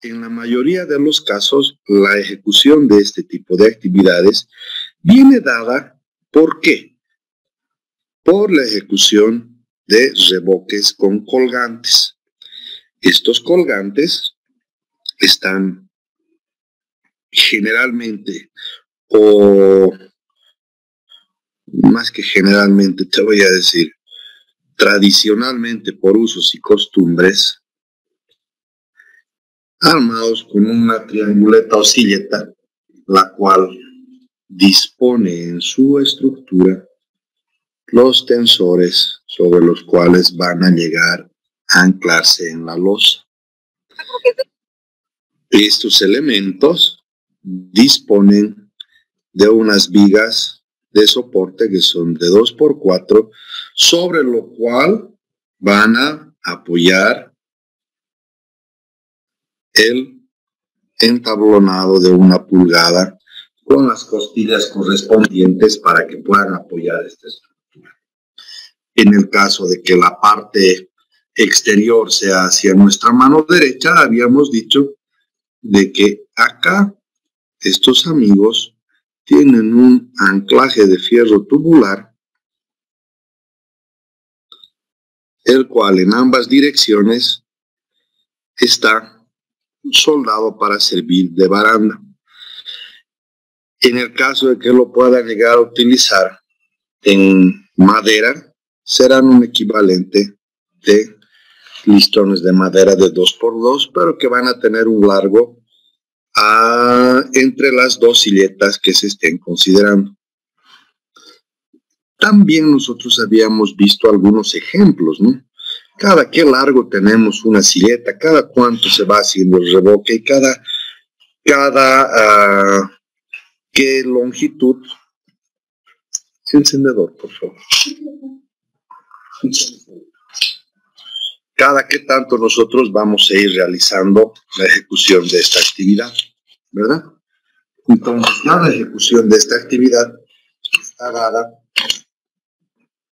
En la mayoría de los casos, la ejecución de este tipo de actividades viene dada, ¿por qué? Por la ejecución de reboques con colgantes. Estos colgantes están generalmente, o más que generalmente, te voy a decir, tradicionalmente por usos y costumbres, armados con una trianguleta o silleta, la cual dispone en su estructura los tensores sobre los cuales van a llegar a anclarse en la losa. Estos elementos disponen de unas vigas de soporte que son de 2x4, sobre lo cual van a apoyar el entablonado de 1 pulgada con las costillas correspondientes para que puedan apoyar esta estructura. En el caso de que la parte exterior sea hacia nuestra mano derecha, habíamos dicho de que acá estos amigos tienen un anclaje de fierro tubular, el cual en ambas direcciones está soldado para servir de baranda. En el caso de que lo puedan llegar a utilizar en madera, serán un equivalente de listones de madera de 2x2, pero que van a tener un largo entre las dos silletas que se estén considerando. También nosotros habíamos visto algunos ejemplos, ¿no? Cada qué largo tenemos una silleta, cada cuánto se va haciendo el reboque y cada qué longitud. Encendedor, por favor. Cada qué tanto nosotros vamos a ir realizando la ejecución de esta actividad, ¿verdad? Entonces, cada ejecución de esta actividad está dada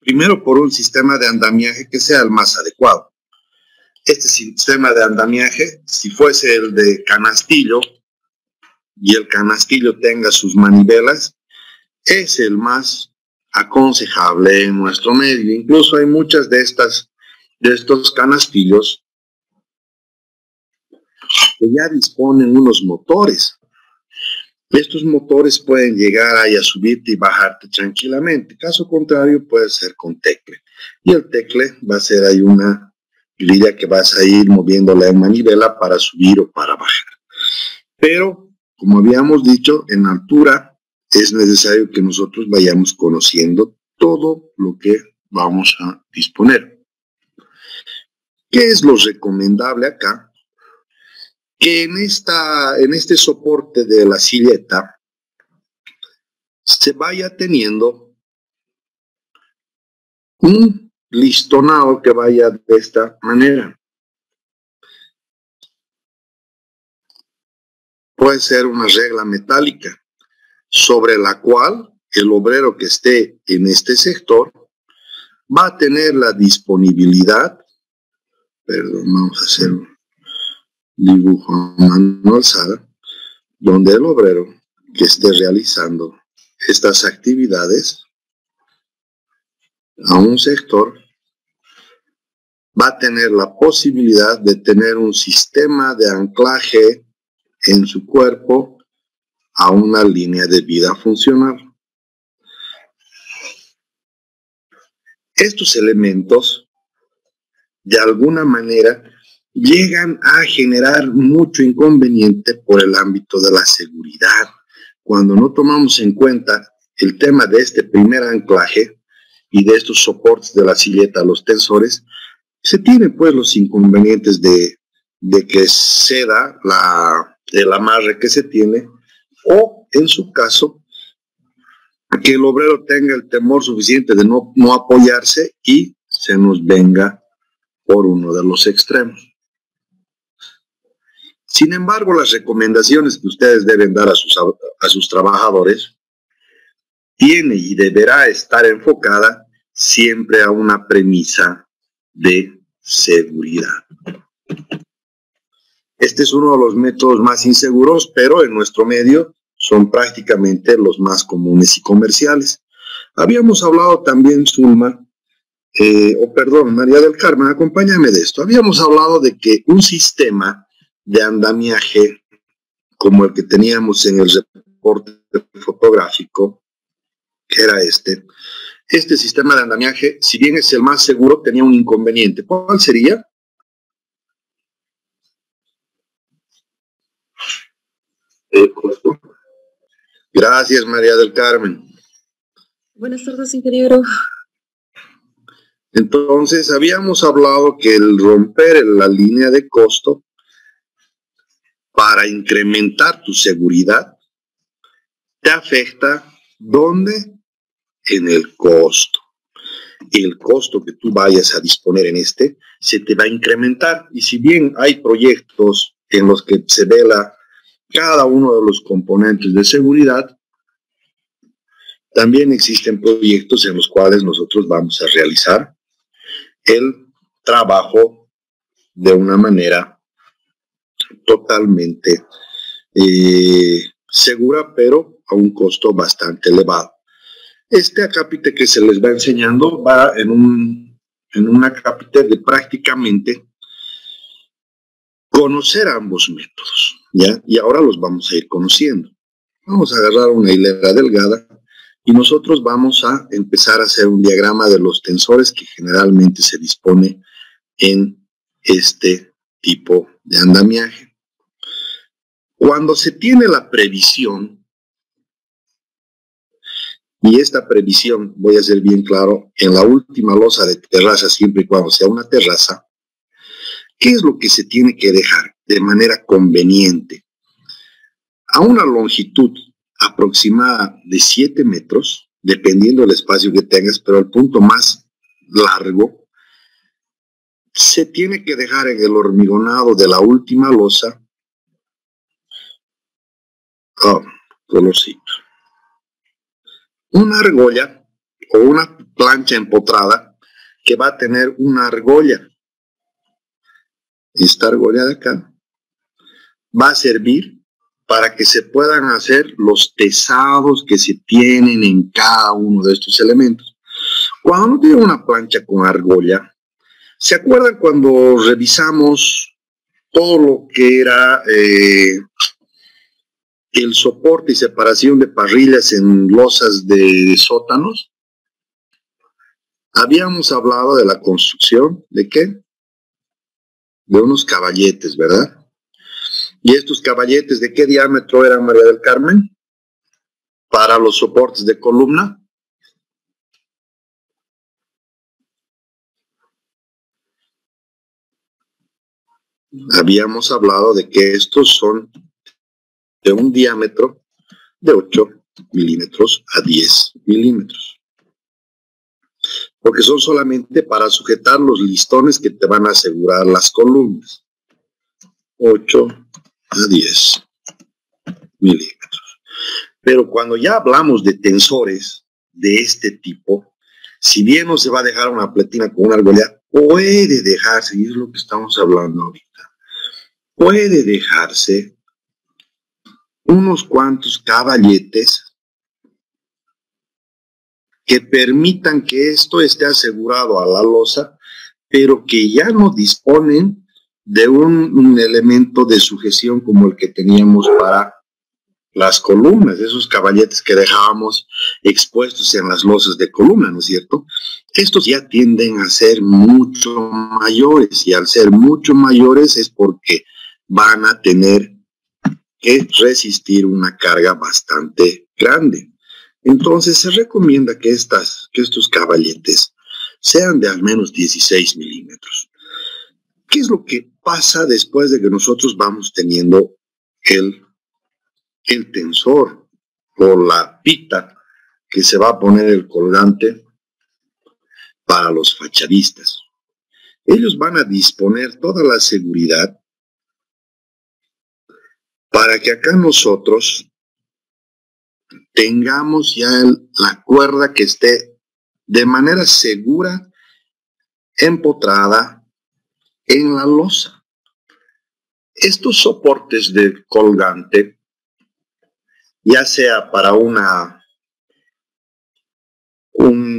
primero por un sistema de andamiaje que sea el más adecuado. Este sistema de andamiaje, si fuese el de canastillo y el canastillo tenga sus manivelas, es el más aconsejable en nuestro medio. Incluso hay muchas de estos canastillos que ya disponen unos motores. Estos motores pueden llegar ahí a subirte y bajarte tranquilamente. Caso contrario, puede ser con tecle. Y el tecle va a ser ahí una grilla que vas a ir moviéndola en manivela para subir o para bajar. Pero, como habíamos dicho, en altura es necesario que nosotros vayamos conociendo todo lo que vamos a disponer. ¿Qué es lo recomendable acá? Que en este soporte de la silleta se vaya teniendo un listonado que vaya de esta manera. Puede ser una regla metálica sobre la cual el obrero que esté en este sector va a tener la disponibilidad, vamos a hacer un dibujo a mano alzada, donde el obrero que esté realizando estas actividades a un sector va a tener la posibilidad de tener un sistema de anclaje en su cuerpo a una línea de vida funcional. Estos elementos, de alguna manera, llegan a generar mucho inconveniente por el ámbito de la seguridad. Cuando no tomamos en cuenta el tema de este primer anclaje y de estos soportes de la silleta, los tensores, se tienen pues los inconvenientes de que ceda el amarre que se tiene, o en su caso, que el obrero tenga el temor suficiente de no apoyarse y se nos venga por uno de los extremos. Sin embargo, las recomendaciones que ustedes deben dar a sus trabajadores tiene y deberá estar enfocada siempre a una premisa de seguridad. Este es uno de los métodos más inseguros, pero en nuestro medio son prácticamente los más comunes y comerciales. Habíamos hablado también, Zulma, María del Carmen, acompáñame de esto. Habíamos hablado de que un sistema de andamiaje como el que teníamos en el reporte fotográfico, que era este sistema de andamiaje, si bien es el más seguro, tenía un inconveniente. ¿Cuál sería? Gracias, María del Carmen. Buenas tardes, ingeniero. Entonces, habíamos hablado que el romper la línea de costo para incrementar tu seguridad te afecta, ¿dónde? En el costo. El costo que tú vayas a disponer en se te va a incrementar. Y si bien hay proyectos en los que se vela cada uno de los componentes de seguridad, también existen proyectos en los cuales nosotros vamos a realizar el trabajo de una manera totalmente segura, pero a un costo bastante elevado. Este acápite que se les va enseñando va en un acápite de prácticamente conocer ambos métodos, ¿ya? Y ahora los vamos a ir conociendo. Vamos a agarrar una hilera delgada y nosotros vamos a empezar a hacer un diagrama de los tensores que generalmente se dispone en este tipo de andamiaje. Cuando se tiene la previsión, y esta previsión, voy a ser bien claro, en la última losa de terraza, siempre y cuando sea una terraza, ¿qué es lo que se tiene que dejar de manera conveniente? A una longitud aproximada de 7 metros, dependiendo del espacio que tengas, pero el punto más largo, se tiene que dejar en el hormigonado de la última losa, colorcito, una argolla o una plancha empotrada que va a tener una argolla. Esta argolla de acá va a servir para que se puedan hacer los tesados que se tienen en cada uno de estos elementos. Cuando no tienen una plancha con argolla, ¿se acuerdan cuando revisamos todo lo que era el soporte y separación de parrillas en losas de sótanos? Habíamos hablado de la construcción, ¿de qué? De unos caballetes, ¿verdad? ¿Y estos caballetes de qué diámetro eran, María del Carmen? Para los soportes de columna. Habíamos hablado de que estos son de un diámetro de 8 milímetros a 10 milímetros. Porque son solamente para sujetar los listones que te van a asegurar las columnas. 8 a 10 milímetros. Pero cuando ya hablamos de tensores de este tipo, si bien no se va a dejar una pletina con una argolla, puede dejarse, y es lo que estamos hablando ahorita, puede dejarse unos cuantos caballetes que permitan que esto esté asegurado a la losa, pero que ya no disponen de un elemento de sujeción como el que teníamos para las columnas, esos caballetes que dejábamos expuestos en las losas de columna, ¿no es cierto? Estos ya tienden a ser mucho mayores, y al ser mucho mayores es porque van a tener que resistir una carga bastante grande. Entonces se recomienda que estos caballetes sean de al menos 16 milímetros. ¿Qué es lo que pasa después de que nosotros vamos teniendo el tensor o la pita que se va a poner el colgante para los fachadistas? Ellos van a disponer toda la seguridad para que acá nosotros tengamos ya la cuerda que esté de manera segura empotrada en la losa. Estos soportes de colgante, ya sea para un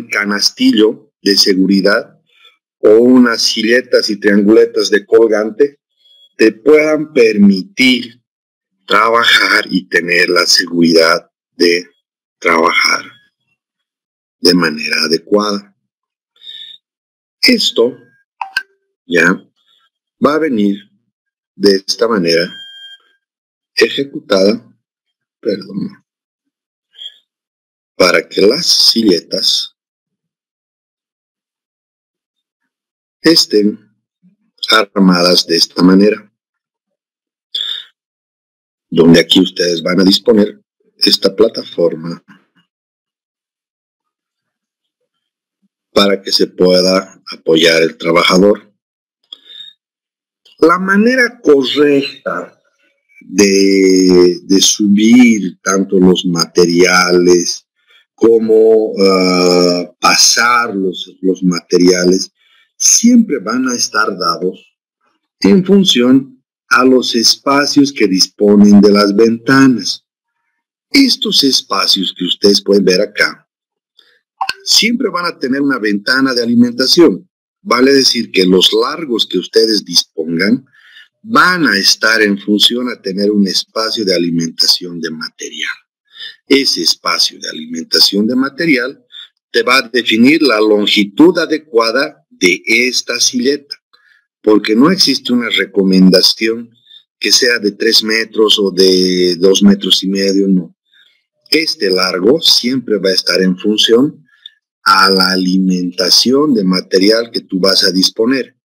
canastillo de seguridad o unas silletas y trianguletas de colgante, te puedan permitir trabajar y tener la seguridad de trabajar de manera adecuada. Esto ya va a venir de esta manera ejecutada, para que las silletas estén armadas de esta manera, donde aquí ustedes van a disponer esta plataforma para que se pueda apoyar el trabajador. La manera correcta de subir tanto los materiales como pasar los materiales siempre van a estar dados en función a los espacios que disponen de las ventanas. Estos espacios que ustedes pueden ver acá siempre van a tener una ventana de alimentación. Vale decir que los largos que ustedes dispongan van a estar en función a tener un espacio de alimentación de material. Ese espacio de alimentación de material te va a definir la longitud adecuada de esta silleta, porque no existe una recomendación que sea de 3 metros o de 2,5 metros, no. Este largo siempre va a estar en función a la alimentación de material que tú vas a disponer.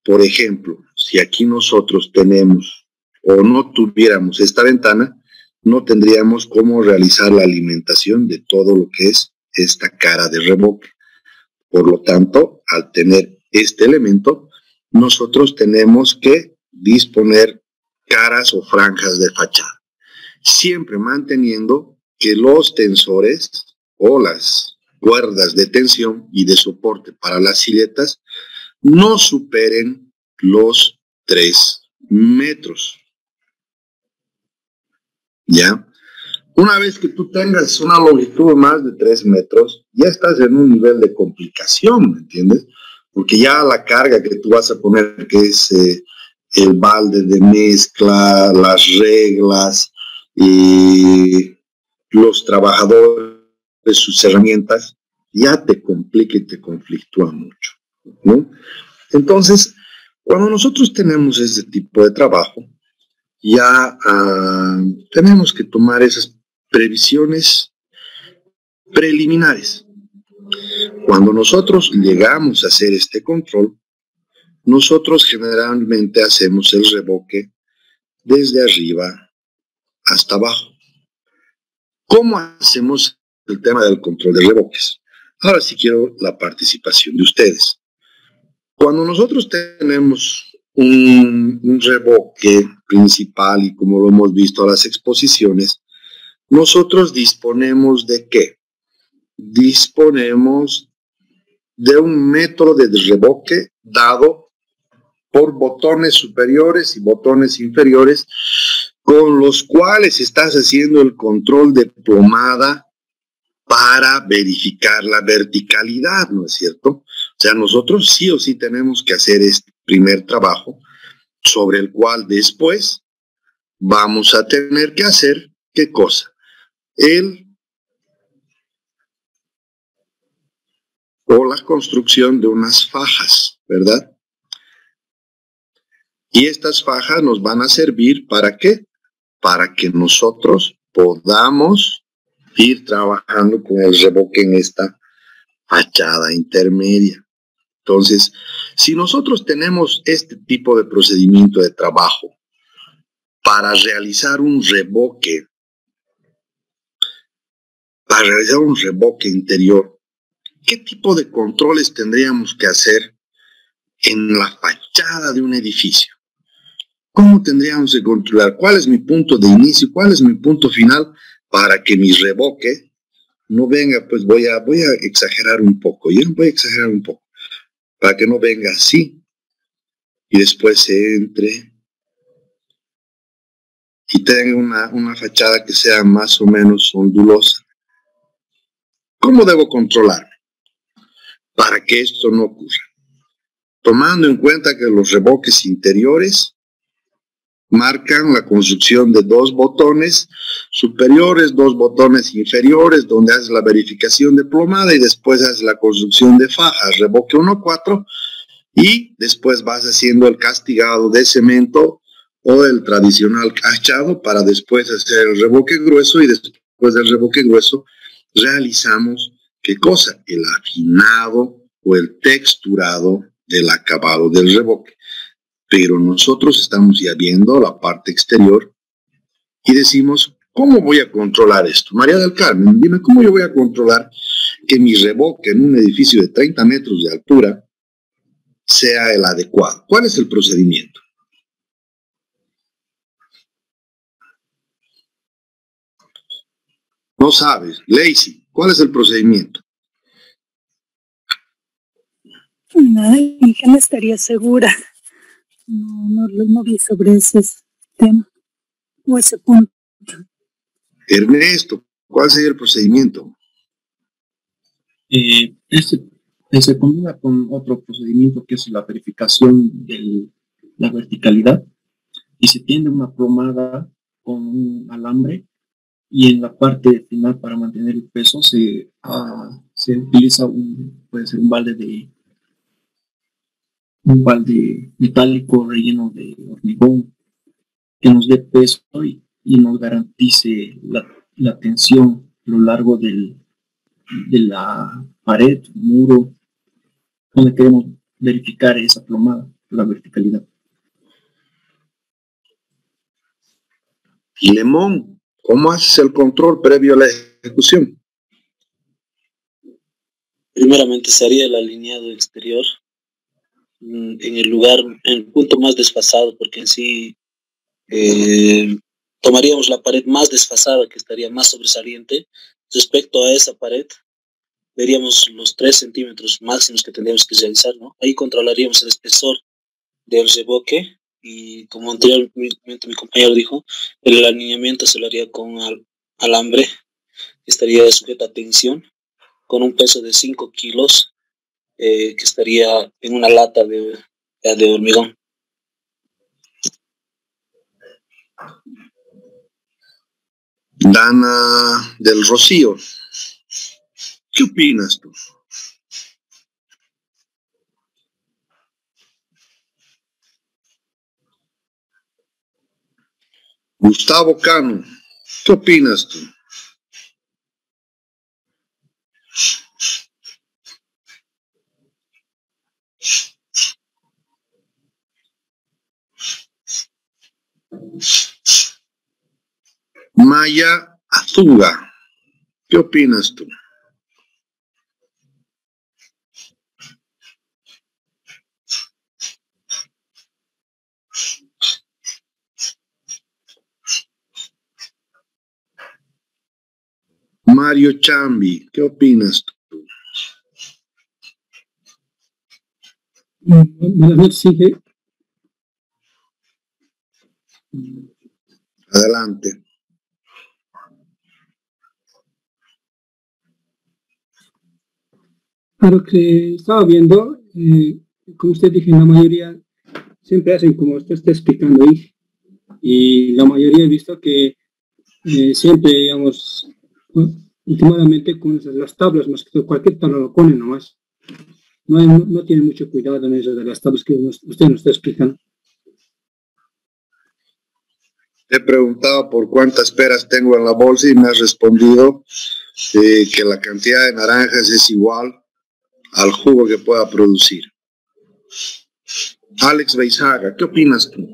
Por ejemplo, si aquí nosotros tenemos o no tuviéramos esta ventana, no tendríamos cómo realizar la alimentación de todo lo que es esta cara de reboque. Por lo tanto, al tener este elemento, nosotros tenemos que disponer caras o franjas de fachada, siempre manteniendo que los tensores o las cuerdas de tensión y de soporte para las silletas no superen los 3 metros. ¿Ya? Una vez que tú tengas una longitud de más de 3 metros, ya estás en un nivel de complicación, ¿me entiendes? Porque ya la carga que tú vas a poner, que es el balde de mezcla, las reglas, los trabajadores, sus herramientas, ya te complica y te conflictúa mucho, ¿no? Entonces, cuando nosotros tenemos este tipo de trabajo, ya tenemos que tomar esas previsiones preliminares. Cuando nosotros llegamos a hacer este control, nosotros generalmente hacemos el reboque desde arriba hasta abajo. ¿Cómo hacemos el tema del control de reboques? Ahora sí quiero la participación de ustedes. Cuando nosotros tenemos un reboque principal y como lo hemos visto en las exposiciones, nosotros disponemos ¿de qué? Disponemos de un método de reboque dado por botones superiores y botones inferiores con los cuales estás haciendo el control de plomada para verificar la verticalidad, ¿no es cierto? O sea, nosotros sí o sí tenemos que hacer este primer trabajo sobre el cual después vamos a tener que hacer, ¿qué cosa? O la construcción de unas fajas, ¿verdad? Y estas fajas nos van a servir ¿para qué? Para que nosotros podamos ir trabajando con el reboque en esta fachada intermedia. Entonces, si nosotros tenemos este tipo de procedimiento de trabajo para realizar un reboque, interior, ¿qué tipo de controles tendríamos que hacer en la fachada de un edificio? ¿Cómo tendríamos que controlar? ¿Cuál es mi punto de inicio? ¿Cuál es mi punto final? Para que mi reboque no venga, pues voy a exagerar un poco. Yo voy a exagerar un poco. Para que no venga así y después se entre y tenga una fachada que sea más o menos ondulosa. ¿Cómo debo controlarme para que esto no ocurra? Tomando en cuenta que los revoques interiores marcan la construcción de 2 botones superiores, 2 botones inferiores, donde haces la verificación de plomada y después haces la construcción de fajas, revoque 1-4, y después vas haciendo el castigado de cemento o el tradicional cachado para después hacer el revoque grueso, y después del revoque grueso realizamos, ¿qué cosa? El afinado o el texturado del acabado del revoque. Pero nosotros estamos ya viendo la parte exterior y decimos, ¿cómo voy a controlar esto? María del Carmen, dime, ¿cómo yo voy a controlar que mi revoque en un edificio de 30 metros de altura sea el adecuado? ¿Cuál es el procedimiento? No sabes. Lacey, ¿cuál es el procedimiento? Ay, que no estaría segura. No vi sobre ese tema o ese punto. Ernesto, ¿cuál sería el procedimiento? Se combina con otro procedimiento que es la verificación de la verticalidad, y se tiende una plomada con un alambre, y en la parte final, para mantener el peso, se utiliza puede ser un balde metálico relleno de hormigón, que nos dé peso y nos garantice la tensión a lo largo de la pared, muro, donde queremos verificar esa plomada, la verticalidad. Y Lemón, ¿cómo haces el control previo a la ejecución? Primeramente se haría el alineado exterior en el punto más desfasado, porque en sí tomaríamos la pared más desfasada, que estaría más sobresaliente. Respecto a esa pared, veríamos los 3 centímetros máximos que tendríamos que realizar, ¿no? Ahí controlaríamos el espesor del revoque, y como anteriormente mi compañero dijo, el alineamiento se lo haría con alambre, que estaría sujeto a tensión, con un peso de 5 kilos, que estaría en una lata de hormigón. Dana del Rocío, ¿qué opinas tú? Gustavo Cano, ¿qué opinas tú? Maya Azuga, ¿qué opinas tú? Mario Chambi, ¿qué opinas tú? Buenas noches, Inge. Adelante. A lo que estaba viendo, como usted dijo, la mayoría siempre hacen como usted está explicando ahí. Y la mayoría he visto que siempre, digamos, últimamente con las tablas, más que todo, cualquier tabla lo ponen nomás. No tiene mucho cuidado en eso de las tablas que usted nos está explicando. Te he preguntado por cuántas peras tengo en la bolsa y me has respondido que la cantidad de naranjas es igual al jugo que pueda producir. Alex Beisaga, ¿qué opinas tú?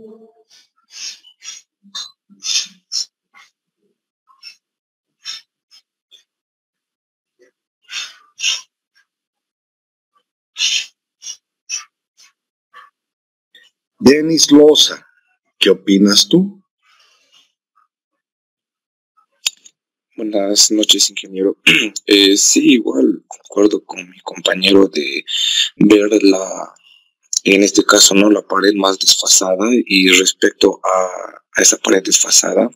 Denis Loza, ¿qué opinas tú? Buenas noches, ingeniero. Sí, igual concuerdo con mi compañero de ver en este caso, ¿no? La pared más desfasada, y respecto a esa pared desfasada,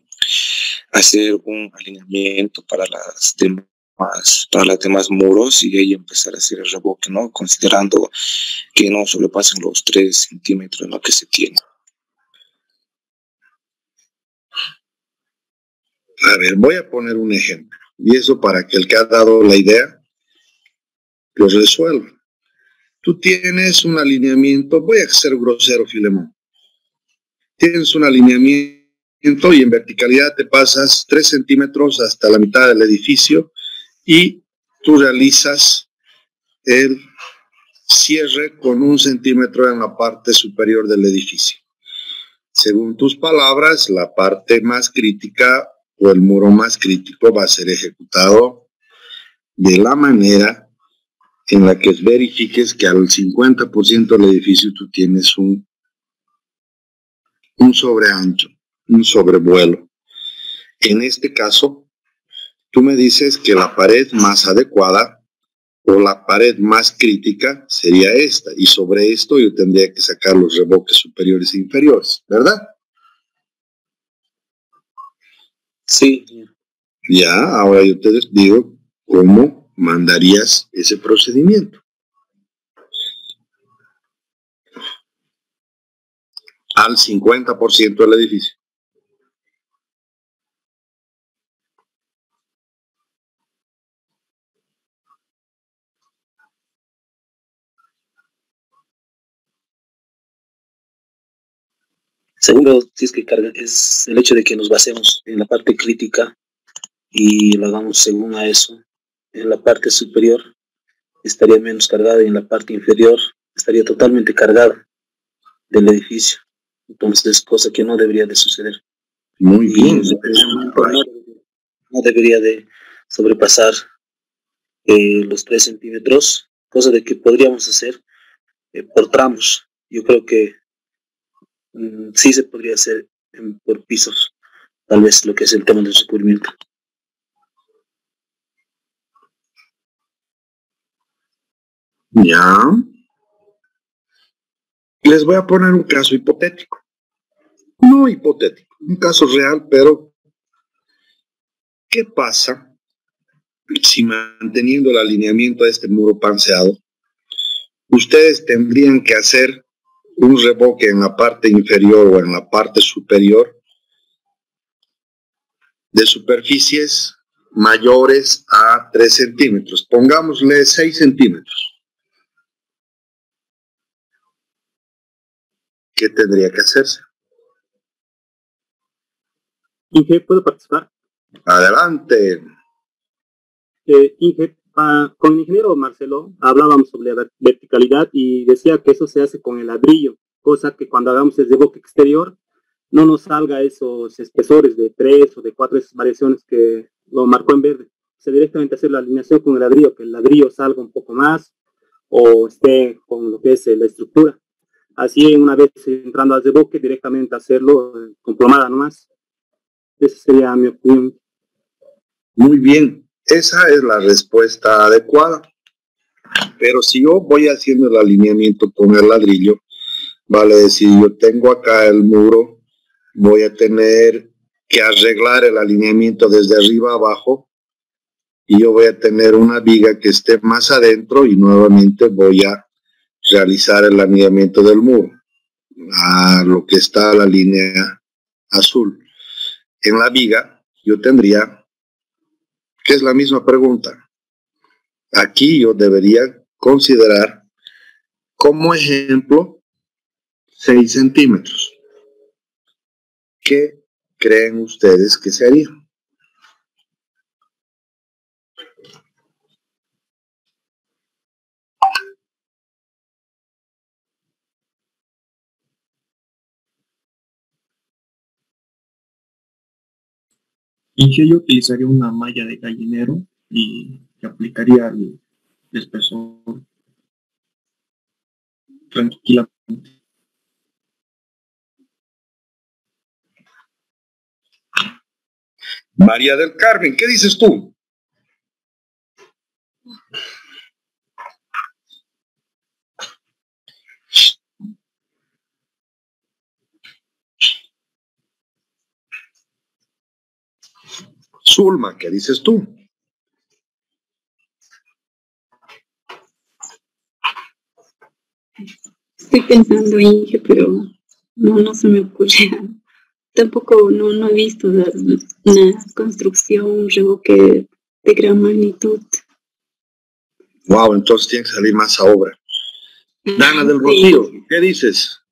hacer un alineamiento para los demás muros, y ahí empezar a hacer el revoque, ¿no? Considerando que no sobrepasen los 3 centímetros, ¿no? Que se tiene. A ver, voy a poner un ejemplo, y eso para que el que ha dado la idea lo resuelva. Tú tienes un alineamiento, voy a ser grosero, Filemón. Tienes un alineamiento y en verticalidad te pasas 3 centímetros hasta la mitad del edificio y tú realizas el cierre con 1 centímetro en la parte superior del edificio. Según tus palabras, la parte más crítica o el muro más crítico va a ser ejecutado de la manera en la que verifiques que al 50% del edificio tú tienes un sobreancho, un sobrevuelo. En este caso, tú me dices que la pared más adecuada o la pared más crítica sería esta, y sobre esto yo tendría que sacar los revoques superiores e inferiores, ¿verdad? Sí. Ya, ahora yo te digo cómo mandarías ese procedimiento. Al 50% del edificio. Seguro, si es que carga, es el hecho de que nos basemos en la parte crítica y lo hagamos según a eso. En la parte superior estaría menos cargada y en la parte inferior estaría totalmente cargada del edificio. Entonces, cosa que no debería de suceder. Muy bien. No debería de sobrepasar los 3 centímetros, cosa de que podríamos hacer por tramos. Yo creo que sí se podría hacer por pisos, tal vez lo que es el tema del recubrimiento. Ya. Les voy a poner un caso hipotético. No hipotético, un caso real, pero ¿qué pasa si manteniendo el alineamiento de este muro panseado, ustedes tendrían que hacer un revoque en la parte inferior o en la parte superior de superficies mayores a 3 centímetros? Pongámosle 6 centímetros. ¿Qué tendría que hacerse? Inge, ¿puedo participar? Adelante. Inge, con el ingeniero Marcelo hablábamos sobre la verticalidad y decía que eso se hace con el ladrillo, cosa que cuando hagamos el revoque exterior no nos salga esos espesores de 3 o de 4, esas variaciones que lo marcó en verde. O sea, directamente hacer la alineación con el ladrillo, que el ladrillo salga un poco más o esté con lo que es la estructura. Así, una vez entrando al revoque, directamente hacerlo con plomada nomás. Esa sería mi opinión. Muy bien, esa es la respuesta adecuada. Pero si yo voy haciendo el alineamiento con el ladrillo, vale decir, yo tengo acá el muro, voy a tener que arreglar el alineamiento desde arriba a abajo, y yo voy a tener una viga que esté más adentro y nuevamente voy a realizar el alineamiento del muro a lo que está la línea azul. En la viga yo tendría, que es la misma pregunta, aquí yo debería considerar como ejemplo 6 centímetros. ¿Qué creen ustedes que se haría? Inge, yo utilizaría una malla de gallinero y que aplicaría el espesor tranquilamente. María del Carmen, ¿qué dices tú? Zulma, ¿qué dices tú? Estoy pensando, Inge, pero no se me ocurre. Tampoco no he visto una construcción, un revoque de gran magnitud. Wow, entonces tiene que salir más a obra. Dana del Rocío, ¿qué dices?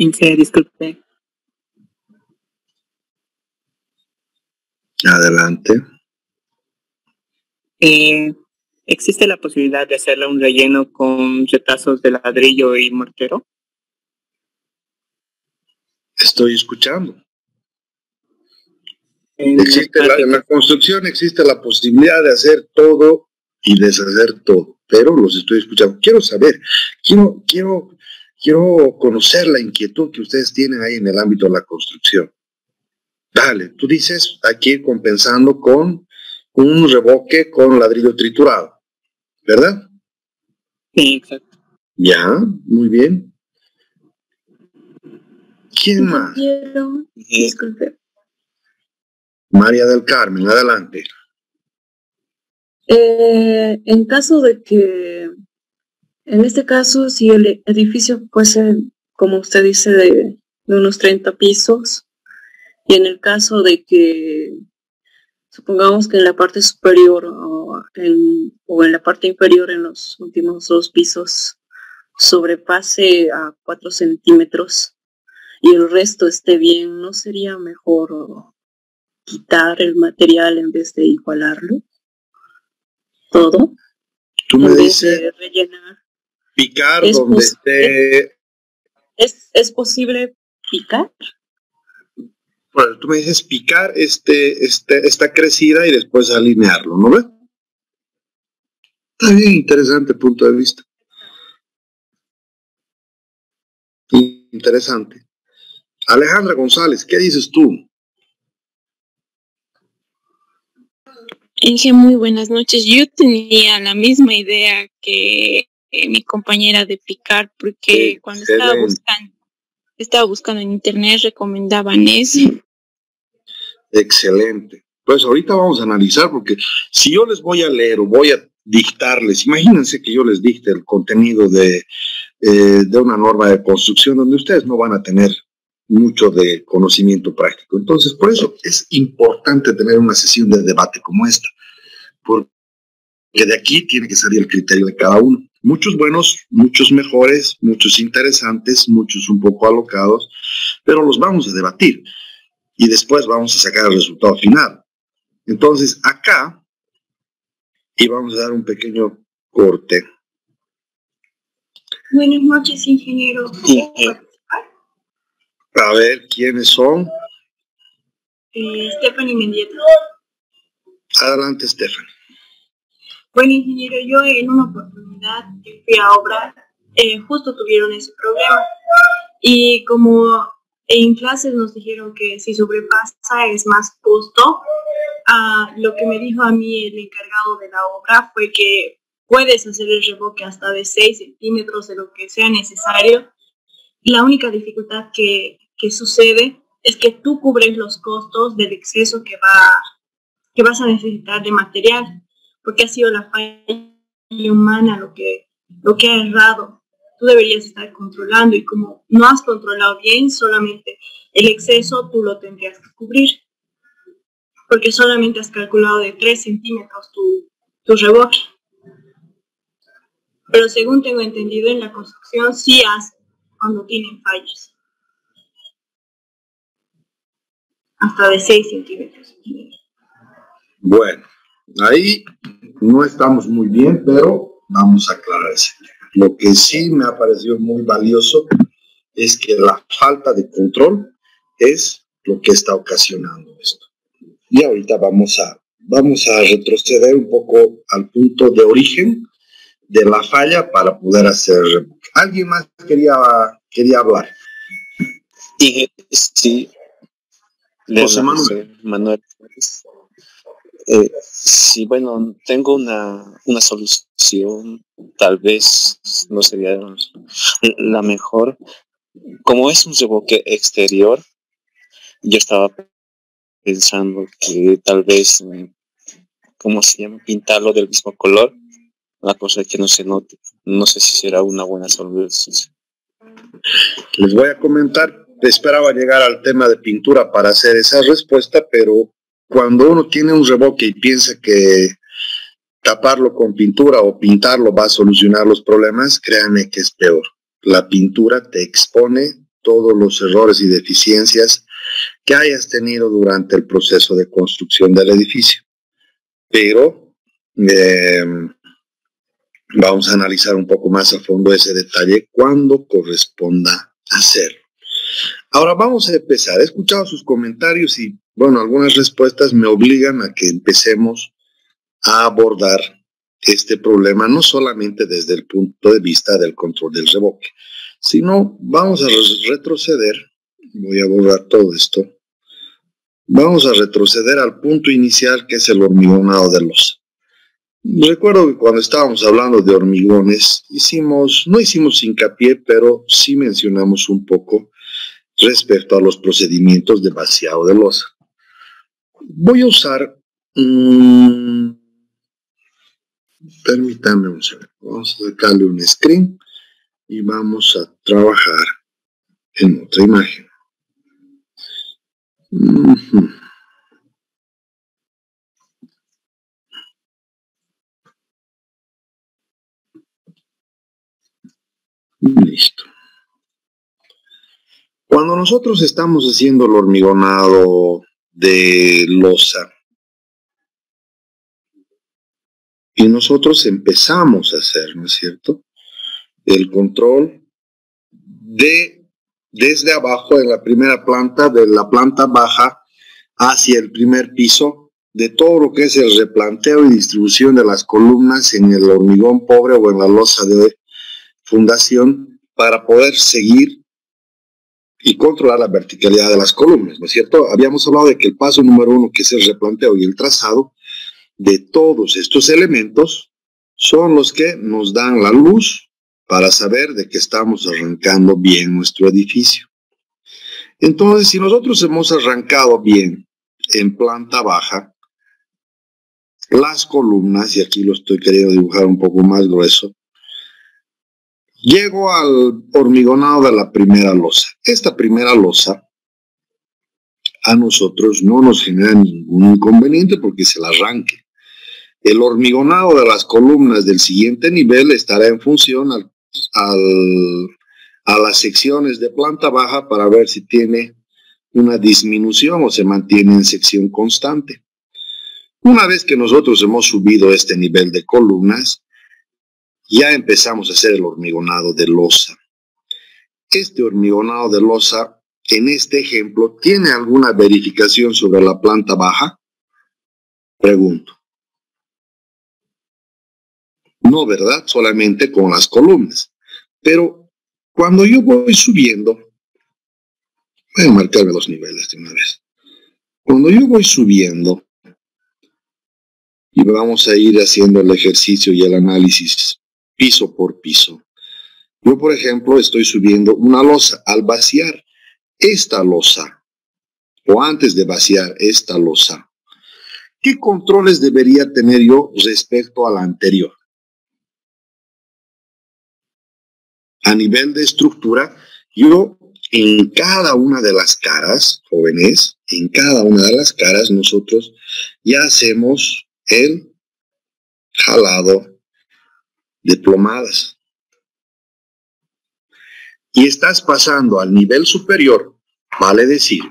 Inge, disculpe. Adelante. ¿Existe la posibilidad de hacerle un relleno con retazos de ladrillo y mortero? Estoy escuchando. En la construcción existe la posibilidad de hacer todo y deshacer todo, pero los estoy escuchando. Quiero saber, quiero conocer la inquietud que ustedes tienen ahí en el ámbito de la construcción. Dale, tú dices, hay que ir compensando con un revoque con ladrillo triturado, ¿verdad? Sí, exacto. Ya, muy bien. ¿Quién más? Disculpe. María del Carmen, adelante. En caso de que, en este caso, si el edificio fuese, como usted dice, de unos 30 pisos, y en el caso de que, supongamos que en la parte superior o en la parte inferior, en los últimos 2 pisos, sobrepase a 4 centímetros y el resto esté bien, ¿no sería mejor quitar el material en vez de igualarlo? Todo. Tú me dices rellenar. Picar donde esté. ¿Es posible picar? Bueno, tú me dices picar esta crecida y después alinearlo, ¿no ves? Está bien, interesante punto de vista. Interesante. Alejandra González, ¿qué dices tú? Inge, muy buenas noches. Yo tenía la misma idea que mi compañera de picar, porque cuando estaba buscando en internet recomendaban eso. Excelente. Pues ahorita vamos a analizar, porque si yo les voy a leer o voy a dictarles, imagínense que yo les dicte el contenido de una norma de construcción donde ustedes no van a tener mucho de conocimiento práctico. Entonces, por eso es importante tener una sesión de debate como esta, porque de aquí tiene que salir el criterio de cada uno. Muchos buenos, muchos mejores, muchos interesantes, muchos un poco alocados, pero los vamos a debatir y después vamos a sacar el resultado final. Entonces, acá, y vamos a dar un pequeño corte. Buenas noches, ingeniero. A ver, ¿quiénes son? Stephanie Mendieta. Adelante, Stephanie. Bueno, ingeniero, yo en una oportunidad que fui a obra, justo tuvieron ese problema. Y como en clases nos dijeron que si sobrepasa es más costo, lo que me dijo a mí el encargado de la obra fue que puedes hacer el revoque hasta de 6 centímetros de lo que sea necesario. La única dificultad que sucede es que tú cubres los costos del exceso que vas a necesitar de material, porque ha sido la falla humana lo que ha errado. Tú deberías estar controlando y como no has controlado bien, solamente el exceso tú lo tendrías que cubrir, porque solamente has calculado de 3 centímetros tu revoque. Pero según tengo entendido, en la construcción sí hace cuando tienen fallas. Hasta de 6 centímetros. Bueno, ahí no estamos muy bien, pero vamos a aclarar ese tema. Lo que sí me ha parecido muy valioso es que la falta de control es lo que está ocasionando esto. Y ahorita vamos a retroceder un poco al punto de origen de la falla para poder hacer. ¿Alguien más quería hablar? Sí. José Manuel. Sí, bueno, tengo una solución, tal vez no sería la mejor. Como es un reboque exterior, yo estaba pensando que tal vez, ¿cómo se llama? Pintarlo del mismo color, una cosa que no se note. No sé si será una buena solución. Les voy a comentar, esperaba llegar al tema de pintura para hacer esa respuesta, pero cuando uno tiene un reboque y piensa que taparlo con pintura o pintarlo va a solucionar los problemas, créanme que es peor. La pintura te expone todos los errores y deficiencias que hayas tenido durante el proceso de construcción del edificio. Pero vamos a analizar un poco más a fondo ese detalle cuando corresponda hacerlo. Ahora vamos a empezar. He escuchado sus comentarios y, bueno, algunas respuestas me obligan a que empecemos a abordar este problema no solamente desde el punto de vista del control del reboque, sino vamos a retroceder. Voy a borrar todo esto. Vamos a retroceder al punto inicial, que es el hormigonado de losa. Recuerdo que cuando estábamos hablando de hormigones, no hicimos hincapié, pero sí mencionamos un poco respecto a los procedimientos de vaciado de losa. Voy a usar, permítanme un segundo, vamos a sacarle un screen y vamos a trabajar en otra imagen. Listo. Cuando nosotros estamos haciendo el hormigonado de losa y nosotros empezamos a hacer, ¿no es cierto?, el control desde abajo, en la primera planta, de la planta baja hacia el primer piso, de todo lo que es el replanteo y distribución de las columnas en el hormigón pobre o en la losa de fundación, para poder seguir y controlar la verticalidad de las columnas, ¿no es cierto? Habíamos hablado de que el paso número 1, que es el replanteo y el trazado de todos estos elementos, son los que nos dan la luz para saber de que estamos arrancando bien nuestro edificio. Entonces, si nosotros hemos arrancado bien en planta baja, las columnas, y aquí lo estoy queriendo dibujar un poco más grueso, llego al hormigonado de la primera losa. Esta primera losa a nosotros no nos genera ningún inconveniente porque es el arranque. El hormigonado de las columnas del siguiente nivel estará en función a las secciones de planta baja para ver si tiene una disminución o se mantiene en sección constante. Una vez que nosotros hemos subido este nivel de columnas, ya empezamos a hacer el hormigonado de losa. Este hormigonado de losa, en este ejemplo, ¿tiene alguna verificación sobre la planta baja? Pregunto. No, ¿verdad? Solamente con las columnas. Pero cuando yo voy subiendo, voy a marcarme los niveles de una vez. Cuando yo voy subiendo, y vamos a ir haciendo el ejercicio y el análisis piso por piso. Yo, por ejemplo, estoy subiendo una losa. Al vaciar esta losa, o antes de vaciar esta losa, ¿qué controles debería tener yo respecto a la anterior? A nivel de estructura, yo en cada una de las caras, jóvenes, en cada una de las caras nosotros ya hacemos el jalado de plomadas. Y estás pasando al nivel superior, vale decir,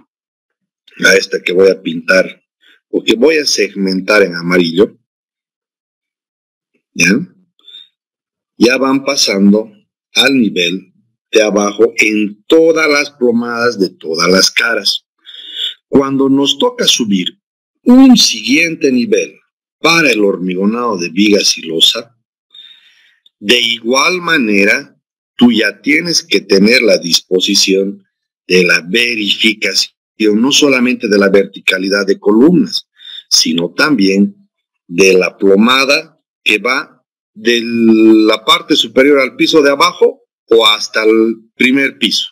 a esta que voy a pintar o que voy a segmentar en amarillo, ya van pasando al nivel de abajo en todas las plomadas de todas las caras. Cuando nos toca subir un siguiente nivel para el hormigonado de vigas y losa, de igual manera, tú ya tienes que tener la disposición de la verificación, no solamente de la verticalidad de columnas, sino también de la plomada que va de la parte superior al piso de abajo o hasta el primer piso.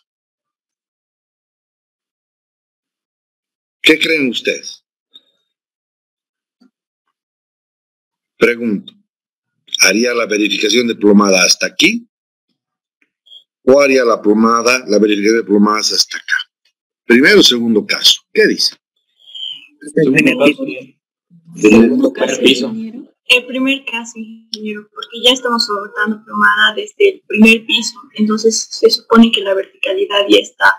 ¿Qué creen ustedes? Pregunto, ¿haría la verificación de plomada hasta aquí? ¿O haría la verificación de plomadas hasta acá? Primero o segundo caso. ¿Qué dice? El primer piso. El primer caso, ingeniero, porque ya estamos soportando plomada desde el primer piso, entonces se supone que la verticalidad ya está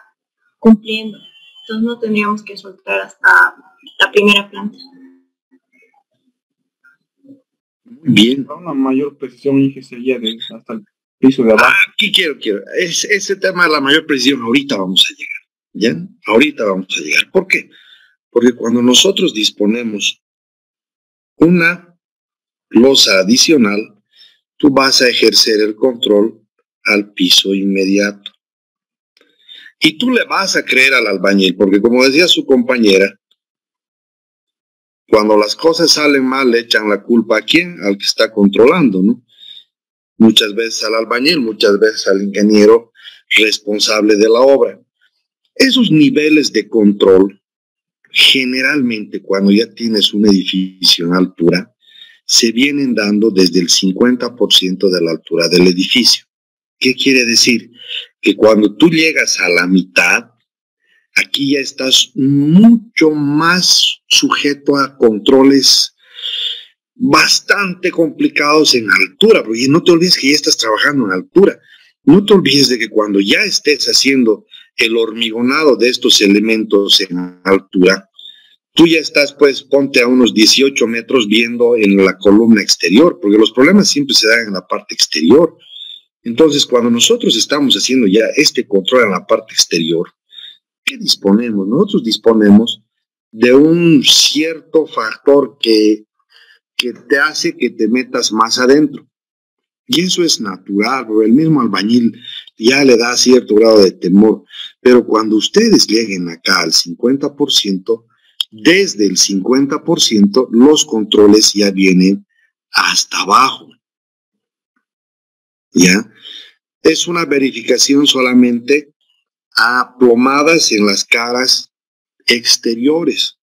cumpliendo, entonces no tendríamos que soltar hasta la primera planta. Muy bien. Una mayor precisión sería hasta el piso de abajo. Aquí quiero. Ese tema de la mayor precisión, ahorita vamos a llegar. ¿Ya? Ahorita vamos a llegar. ¿Por qué? Porque cuando nosotros disponemos una losa adicional, tú vas a ejercer el control al piso inmediato. Y tú le vas a creer al albañil, porque como decía su compañera, cuando las cosas salen mal, le echan la culpa a quién, al que está controlando, ¿no? Muchas veces al albañil, muchas veces al ingeniero responsable de la obra. Esos niveles de control, generalmente cuando ya tienes un edificio en altura, se vienen dando desde el 50% de la altura del edificio. ¿Qué quiere decir? Que cuando tú llegas a la mitad, aquí ya estás mucho más sujeto a controles bastante complicados en altura, porque no te olvides que ya estás trabajando en altura. No te olvides de que cuando ya estés haciendo el hormigonado de estos elementos en altura, tú ya estás, pues, ponte a unos 18 metros viendo en la columna exterior, porque los problemas siempre se dan en la parte exterior. Entonces, cuando nosotros estamos haciendo ya este control en la parte exterior, ¿qué disponemos? Nosotros disponemos de un cierto factor que te hace que te metas más adentro. Y eso es natural, porque el mismo albañil ya le da cierto grado de temor. Pero cuando ustedes lleguen acá al 50%, desde el 50%, los controles ya vienen hasta abajo. ¿Ya? Es una verificación solamente a plomadas en las caras exteriores.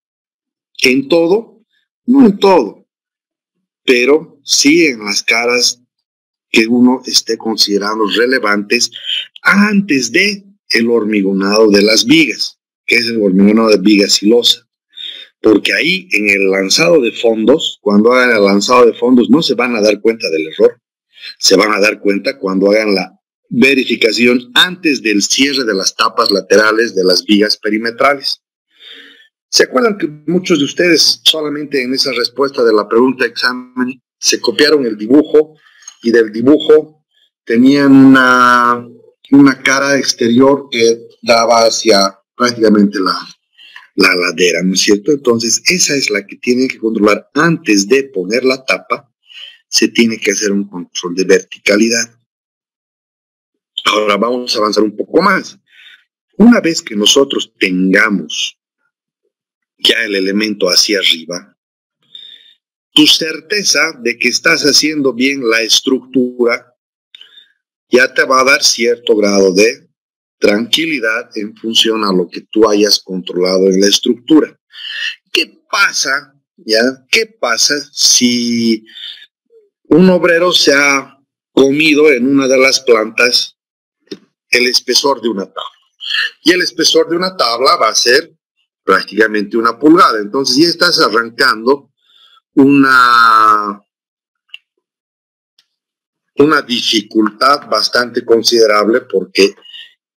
¿En todo? No en todo, pero sí en las caras que uno esté considerando relevantes antes de el hormigonado de las vigas, que es el hormigonado de vigas y losa. Porque ahí en el lanzado de fondos, cuando hagan el lanzado de fondos, no se van a dar cuenta del error. Se van a dar cuenta cuando hagan la verificación antes del cierre de las tapas laterales de las vigas perimetrales. ¿Se acuerdan que muchos de ustedes solamente en esa respuesta de la pregunta de examen se copiaron el dibujo y del dibujo tenían una cara exterior que daba hacia prácticamente la ladera, ¿no es cierto? Entonces, esa es la que tienen que controlar antes de poner la tapa. Se tiene que hacer un control de verticalidad. Ahora vamos a avanzar un poco más. Una vez que nosotros tengamos ya el elemento hacia arriba, tu certeza de que estás haciendo bien la estructura ya te va a dar cierto grado de tranquilidad en función a lo que tú hayas controlado en la estructura. ¿Qué pasa? ¿Qué pasa si un obrero se ha comido en una de las plantas el espesor de una tabla? Y el espesor de una tabla va a ser prácticamente 1 pulgada. Entonces ya estás arrancando una dificultad bastante considerable, porque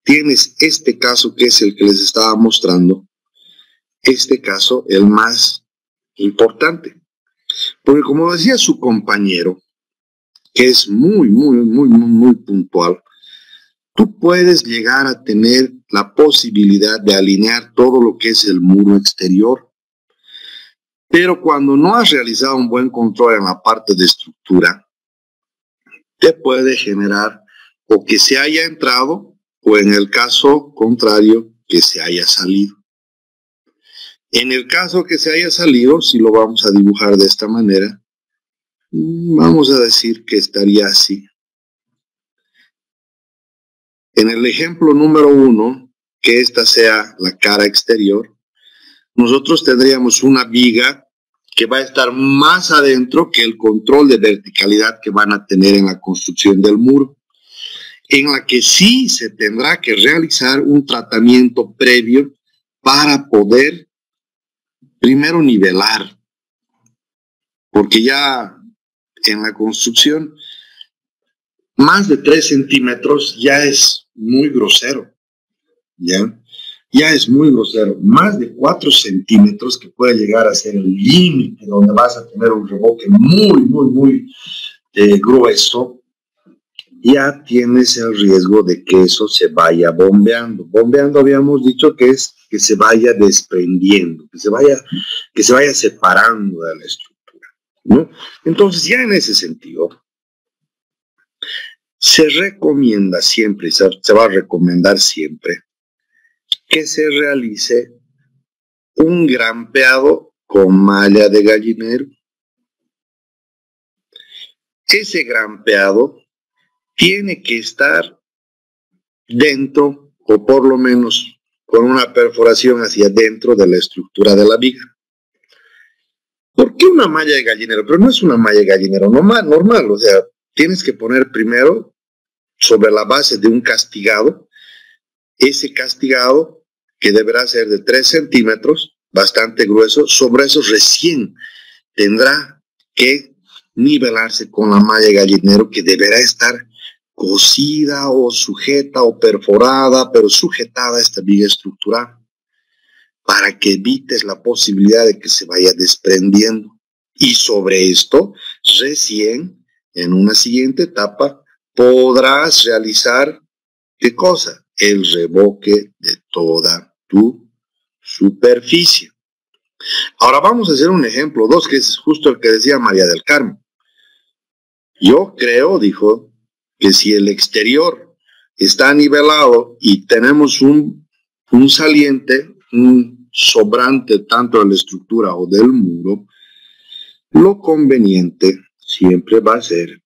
tienes este caso que es el que les estaba mostrando, este caso el más importante. Porque como decía su compañero, que es muy puntual, tú puedes llegar a tener la posibilidad de alinear todo lo que es el muro exterior. Pero cuando no has realizado un buen control en la parte de estructura, te puede generar o que se haya entrado o en el caso contrario que se haya salido. En el caso que se haya salido, si lo vamos a dibujar de esta manera, vamos a decir que estaría así. En el ejemplo número 1, que esta sea la cara exterior, nosotros tendríamos una viga que va a estar más adentro que el control de verticalidad que van a tener en la construcción del muro, en la que sí se tendrá que realizar un tratamiento previo para poder primero nivelar, porque ya en la construcción más de 3 centímetros ya es muy grosero, ya es muy grosero. Más de 4 centímetros, que puede llegar a ser el límite donde vas a tener un revoque muy grueso, ya tienes el riesgo de que eso se vaya bombeando. Bombeando habíamos dicho que es que se vaya desprendiendo, que se vaya separando de la estructura, ¿no? Entonces, ya en ese sentido, se recomienda siempre, se va a recomendar siempre, que se realice un grampeado con malla de gallinero. Ese grampeado tiene que estar dentro, o por lo menos con una perforación hacia dentro de la estructura de la viga. ¿Por qué una malla de gallinero? Pero no es una malla de gallinero normal, o sea, tienes que poner primero sobre la base de un castigado, ese castigado que deberá ser de 3 centímetros, bastante grueso. Sobre eso recién tendrá que nivelarse con la malla de gallinero, que deberá estar cosida o sujeta o perforada, pero sujetada a esta viga estructural, para que evites la posibilidad de que se vaya desprendiendo. Y sobre esto, recién, en una siguiente etapa, podrás realizar, ¿qué cosa? El revoque de toda tu superficie. Ahora vamos a hacer un ejemplo 2, que es justo el que decía María del Carmen. Yo creo, dijo, que si el exterior está nivelado y tenemos un saliente, un sobrante tanto de la estructura o del muro, lo conveniente siempre va a ser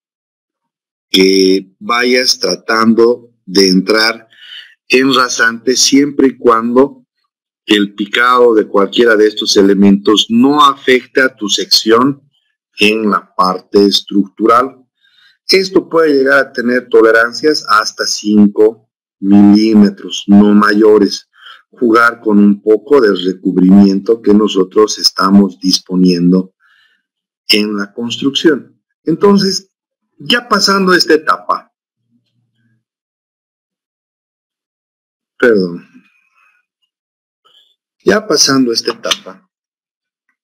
que vayas tratando de entrar en rasante siempre y cuando el picado de cualquiera de estos elementos no afecte a tu sección en la parte estructural. Esto puede llegar a tener tolerancias hasta 5 milímetros, no mayores. Jugar con un poco del recubrimiento que nosotros estamos disponiendo en la construcción. Entonces, ya pasando esta etapa,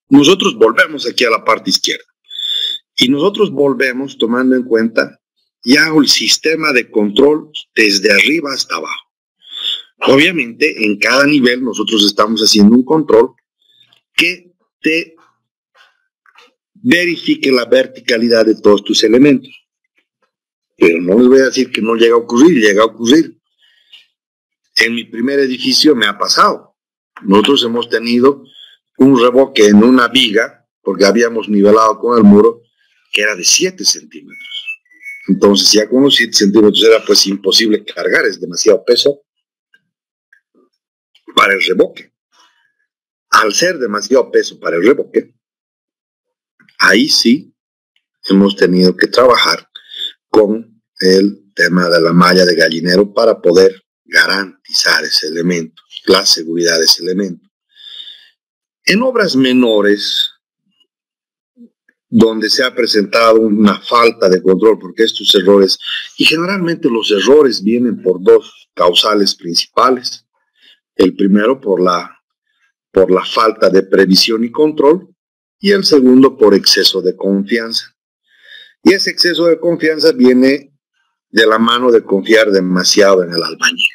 nosotros volvemos aquí a la parte izquierda. Y nosotros volvemos tomando en cuenta ya el sistema de control desde arriba hasta abajo. Obviamente, en cada nivel nosotros estamos haciendo un control que te verifique la verticalidad de todos tus elementos. Pero no les voy a decir que no llega a ocurrir, llega a ocurrir. En mi primer edificio me ha pasado. Nosotros hemos tenido un revoque en una viga, porque habíamos nivelado con el muro, que era de 7 centímetros. Entonces ya con los 7 centímetros era pues imposible cargar, es demasiado peso para el revoque. Al ser demasiado peso para el revoque, ahí sí hemos tenido que trabajar con el tema de la malla de gallinero para poder garantizar ese elemento, la seguridad de ese elemento. En obras menores, donde se ha presentado una falta de control, porque estos errores, y generalmente los errores vienen por 2 causales principales. El primero por la falta de previsión y control, y el segundo por exceso de confianza. Y ese exceso de confianza viene de la mano de confiar demasiado en el albañil.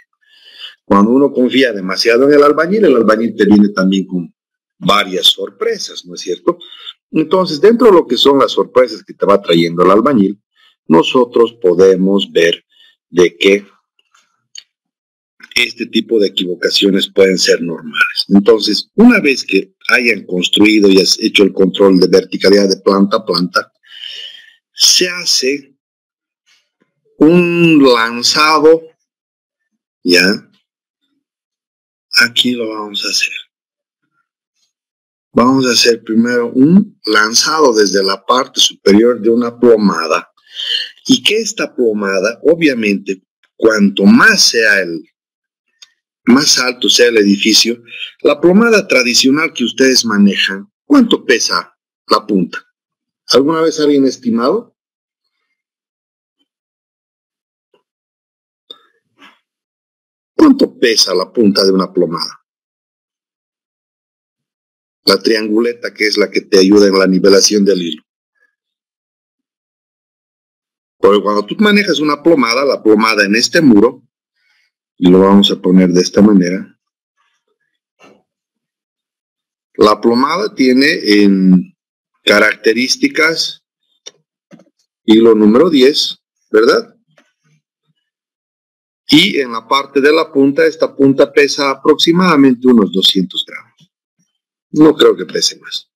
Cuando uno confía demasiado en el albañil te viene también con varias sorpresas, ¿no es cierto? Entonces, dentro de lo que son las sorpresas que te va trayendo el albañil, nosotros podemos ver de que este tipo de equivocaciones pueden ser normales. Entonces, una vez que hayan construido y has hecho el control de verticalidad de planta a planta, se hace un lanzado, ¿ya? Aquí lo vamos a hacer. Vamos a hacer primero un lanzado desde la parte superior de una plomada. Y que esta plomada, obviamente, cuanto más alto sea el edificio, la plomada tradicional que ustedes manejan, ¿cuánto pesa la punta? ¿Alguna vez alguien estimado? ¿Cuánto pesa la punta de una plomada? La trianguleta, que es la que te ayuda en la nivelación del hilo. Porque cuando tú manejas una plomada, la plomada en este muro, y lo vamos a poner de esta manera, la plomada tiene en características hilo número 10, ¿verdad? Y en la parte de la punta, esta punta pesa aproximadamente unos 200 gramos. No creo que pese más.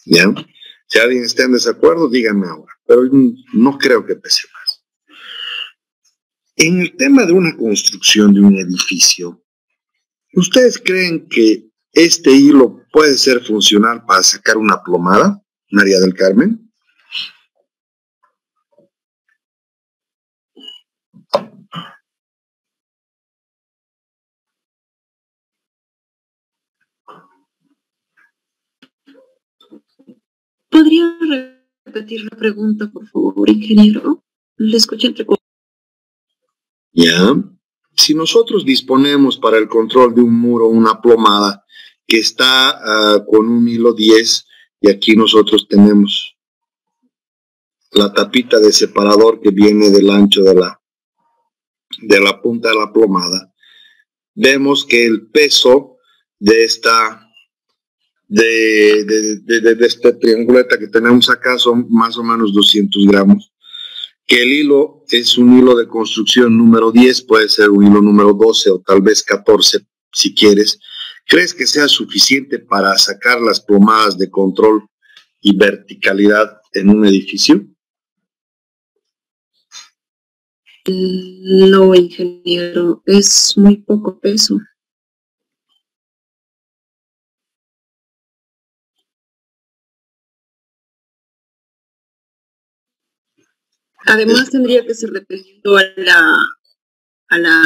¿Ya? Si alguien está en desacuerdo, díganme ahora. Pero no creo que pese más. En el tema de una construcción de un edificio, ¿ustedes creen que este hilo puede ser funcional para sacar una plomada, María del Carmen? ¿Podría repetir la pregunta, por favor, ingeniero? Le escuché entre cosas. Ya. Si nosotros disponemos para el control de un muro una plomada que está con un hilo 10, y aquí nosotros tenemos la tapita de separador que viene del ancho de la punta de la plomada, vemos que el peso de esta trianguleta que tenemos acá son más o menos 200 gramos, que el hilo es un hilo de construcción número 10, puede ser un hilo número 12 o tal vez 14 si quieres. ¿Crees que sea suficiente para sacar las plomadas de control y verticalidad en un edificio? No, ingeniero, es muy poco peso. Además tendría que ser dependiendo a la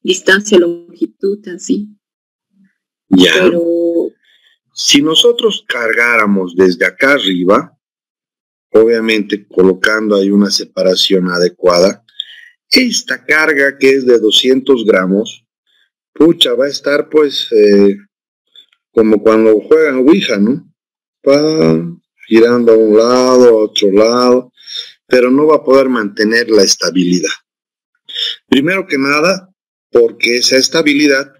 distancia, longitud, así. Ya. Pero si nosotros cargáramos desde acá arriba, obviamente colocando ahí una separación adecuada, esta carga que es de 200 gramos, pucha, va a estar pues como cuando juegan Ouija, ¿no? Va girando a un lado, a otro lado, pero no va a poder mantener la estabilidad. Primero que nada, porque esa estabilidad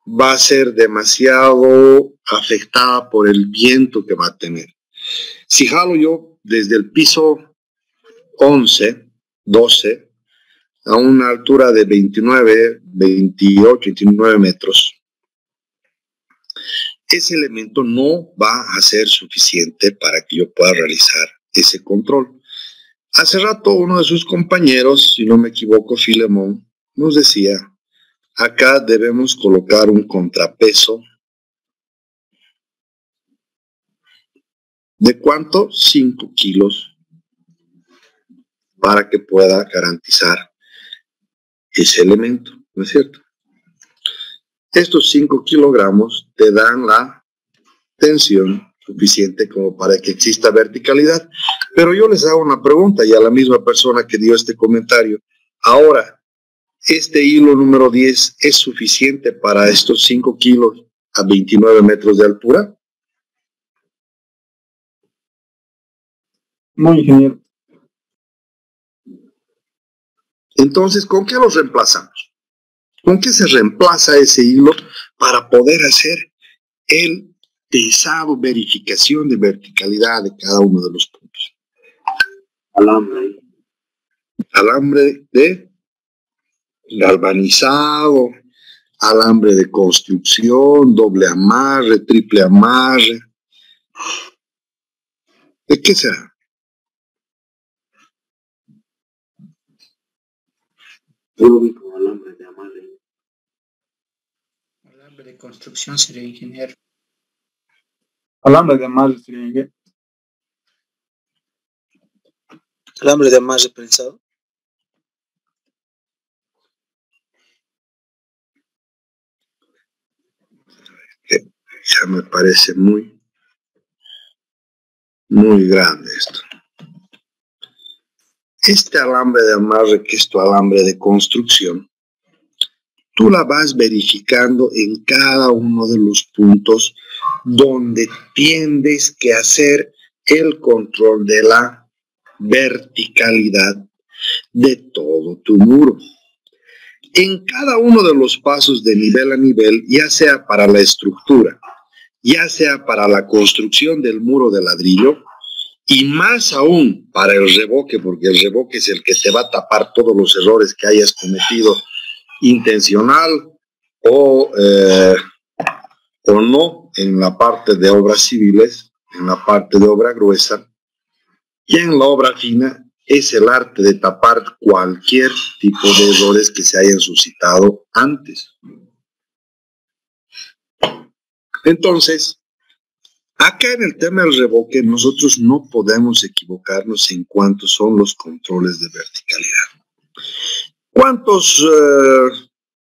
va a ser demasiado afectada por el viento que va a tener. Si jalo yo desde el piso 11, 12, a una altura de 29, 28, 29 metros, ese elemento no va a ser suficiente para que yo pueda realizar ese control. Hace rato uno de sus compañeros, si no me equivoco, Filemón, nos decía, acá debemos colocar un contrapeso. ¿De cuánto? 5 kilos para que pueda garantizar ese elemento, ¿no es cierto? Estos 5 kilogramos te dan la tensión suficiente como para que exista verticalidad. Pero yo les hago una pregunta y a la misma persona que dio este comentario. Ahora, ¿este hilo número 10 es suficiente para estos 5 kilos a 29 metros de altura? No, ingeniero. Entonces, ¿con qué los reemplazamos? ¿Con qué se reemplaza ese hilo para poder hacer el pesado, verificación de verticalidad de cada uno de los puntos? Alambre. alambre de galvanizado, alambre de construcción, doble amarre, triple amarre. ¿De qué será? Yo lo vi como alambre de amarre. Alambre de construcción sería ingeniero. Alambre de amarre sería ingeniero. Alambre de amarre prensado. Ya me parece muy grande esto. Este alambre de amarre, que es tu alambre de construcción, tú la vas verificando en cada uno de los puntos donde tienes que hacer el control de la verticalidad de todo tu muro. En cada uno de los pasos de nivel a nivel, ya sea para la estructura, ya sea para la construcción del muro de ladrillo, y más aún para el revoque, porque el revoque es el que te va a tapar todos los errores que hayas cometido intencional o no en la parte de obras civiles, en la parte de obra gruesa, y en la obra fina es el arte de tapar cualquier tipo de errores que se hayan suscitado antes. Entonces, acá en el tema del revoque, nosotros no podemos equivocarnos en cuanto son los controles de verticalidad.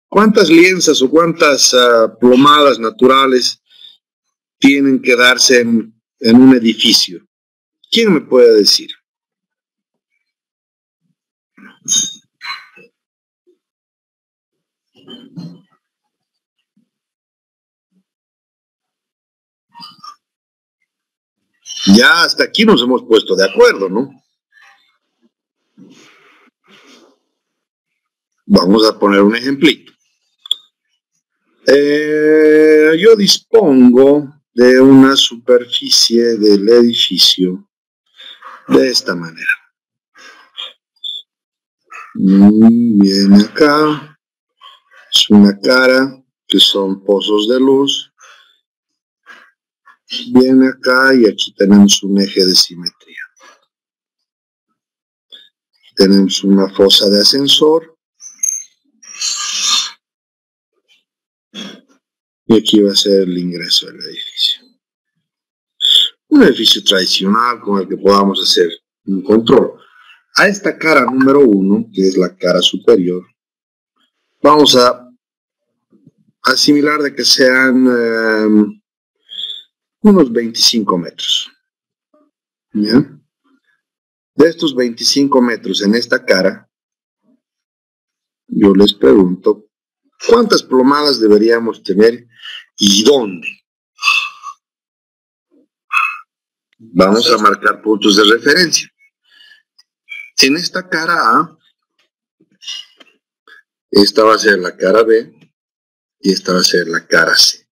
¿Cuántas lienzas o cuántas plomadas naturales tienen que darse en un edificio? ¿Quién me puede decir? Ya hasta aquí nos hemos puesto de acuerdo, ¿no? Vamos a poner un ejemplito. Yo dispongo de una superficie del edificio de esta manera. Viene acá, es una cara, que son pozos de luz. Viene acá y aquí tenemos un eje de simetría. Tenemos una fosa de ascensor. Y aquí va a ser el ingreso del edificio. Un edificio tradicional con el que podamos hacer un control. A esta cara número 1, que es la cara superior, vamos a asimilar de que sean unos 25 metros. ¿Ya? De estos 25 metros en esta cara, yo les pregunto, ¿cuántas plomadas deberíamos tener y dónde? Vamos a marcar puntos de referencia. En esta cara A, esta va a ser la cara B y esta va a ser la cara C.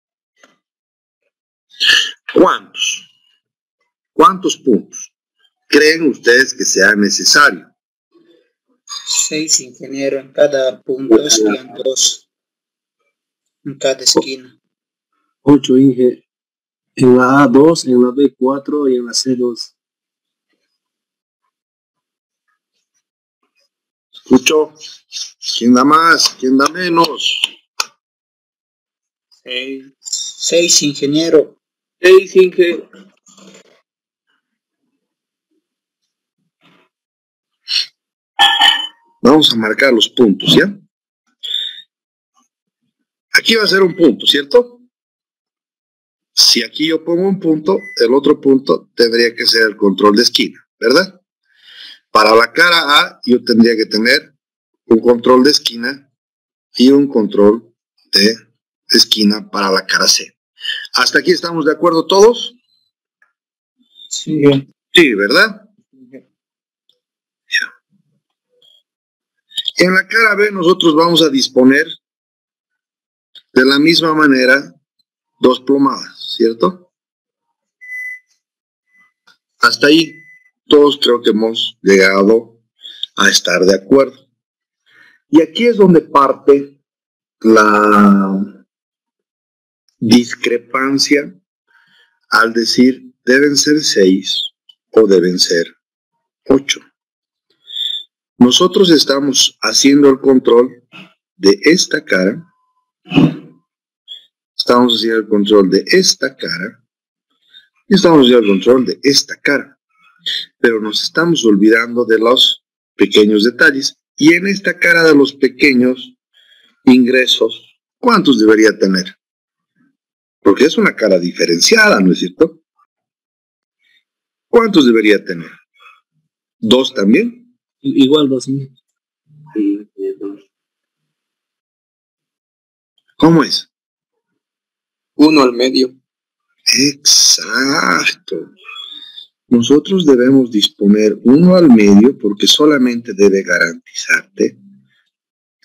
¿Cuántos puntos creen ustedes que sea necesario? 6 ingenieros en cada punto, serían 2 en cada esquina. 8 Inge. En la A 2, en la B 4 y en la C 2. ¿Escuchó? ¿Quién da más? ¿Quién da menos? 6 ingenieros. 6 ingenieros. Vamos a marcar los puntos, ¿ya? Aquí va a ser un punto, ¿cierto? Si aquí yo pongo un punto, el otro punto tendría que ser el control de esquina, ¿verdad? Para la cara A yo tendría que tener un control de esquina y un control de esquina para la cara C. ¿Hasta aquí estamos de acuerdo todos? Sí. Sí, ¿verdad? Ya. En la cara B nosotros vamos a disponer de la misma manera 2 plomadas, ¿cierto? Hasta ahí todos creo que hemos llegado a estar de acuerdo. Y aquí es donde parte la discrepancia al decir deben ser 6 o deben ser 8. Nosotros estamos haciendo el control de esta cara, estamos haciendo el control de esta cara, y estamos haciendo el control de esta cara, pero nos estamos olvidando de los pequeños detalles, y en esta cara de los pequeños ingresos, ¿cuántos debería tener? Porque es una cara diferenciada, ¿no es cierto? ¿Cuántos debería tener? ¿2 también? Igual 2. ¿Cómo es? 1 al medio. Exacto. Nosotros debemos disponer 1 al medio porque solamente debe garantizarte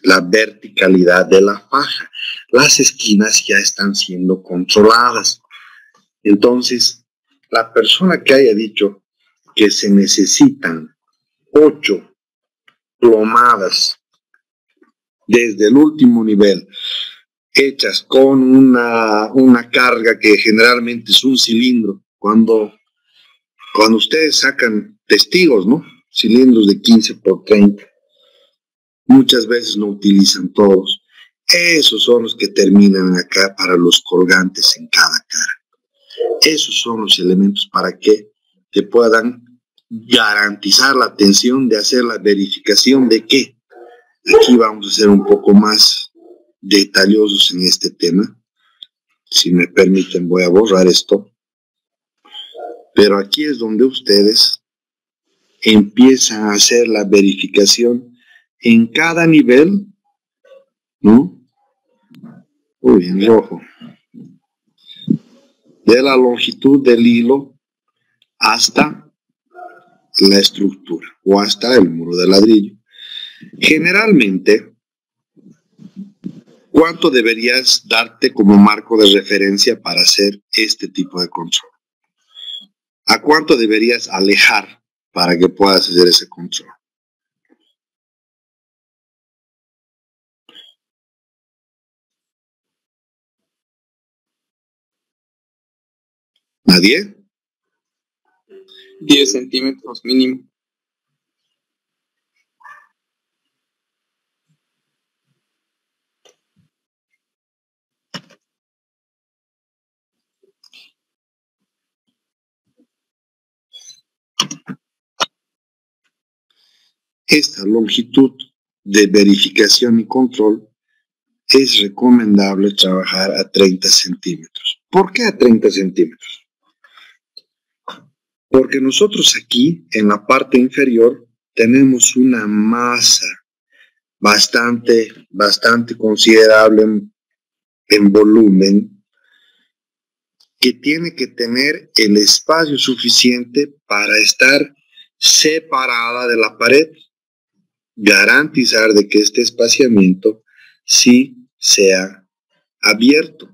la verticalidad de la faja. Las esquinas ya están siendo controladas. Entonces, la persona que haya dicho que se necesitan 8 plomadas desde el último nivel, hechas con una carga que generalmente es un cilindro, cuando ustedes sacan testigos, ¿no? Cilindros de 15 por 30, muchas veces no utilizan todos. Esos son los que terminan acá para los colgantes en cada cara. Esos son los elementos para que puedan garantizar la tensión de hacer la verificación de que aquí vamos a ser un poco más detallosos en este tema. Si me permiten, voy a borrar esto. Pero aquí es donde ustedes empiezan a hacer la verificación en cada nivel, ¿no? Uy, en rojo. De la longitud del hilo hasta la estructura o hasta el muro de ladrillo. Generalmente, ¿cuánto deberías darte como marco de referencia para hacer este tipo de control? ¿A cuánto deberías alejar para que puedas hacer ese control? ¿Nadie? 10 centímetros mínimo. Esta longitud de verificación y control es recomendable trabajar a 30 centímetros. ¿Por qué a 30 centímetros? Porque nosotros aquí, en la parte inferior, tenemos una masa bastante considerable en volumen, que tiene que tener el espacio suficiente para estar separada de la pared, garantizar de que este espaciamiento sí sea abierto.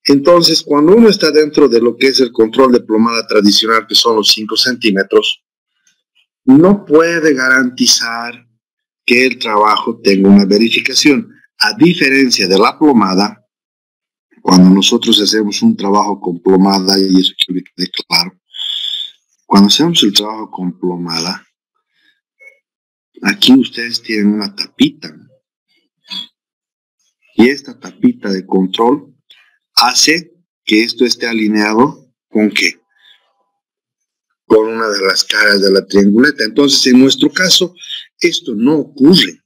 Entonces, cuando uno está dentro de lo que es el control de plomada tradicional, que son los 5 centímetros, no puede garantizar que el trabajo tenga una verificación. A diferencia de la plomada, cuando nosotros hacemos un trabajo con plomada, y eso quiero que quede claro, cuando hacemos el trabajo con plomada, aquí ustedes tienen una tapita, y esta tapita de control hace que esto esté alineado ¿con qué? Con una de las caras de la trianguleta. Entonces, en nuestro caso, esto no ocurre.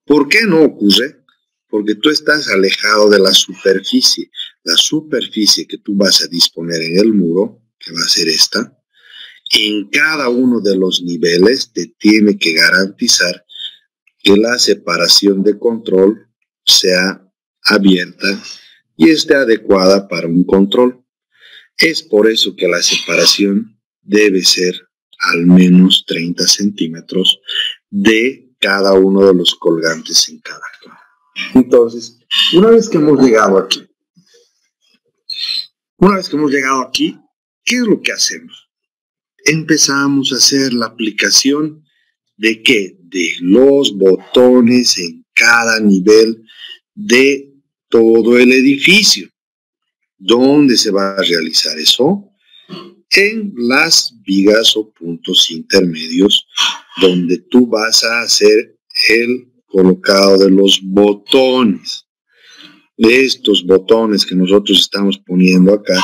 ¿Por qué no ocurre? Porque tú estás alejado de la superficie. La superficie que tú vas a disponer en el muro, que va a ser esta, en cada uno de los niveles te tiene que garantizar que la separación de control sea abierta y esté adecuada para un control. Es por eso que la separación debe ser al menos 30 centímetros de cada uno de los colgantes en cada cara. Entonces, una vez que hemos llegado aquí, ¿qué es lo que hacemos? Empezamos a hacer la aplicación ¿De qué? De los botones en cada nivel de todo el edificio. ¿Dónde se va a realizar eso? En las vigas o puntos intermedios, donde tú vas a hacer el colocado de los botones. De estos botones que nosotros estamos poniendo acá,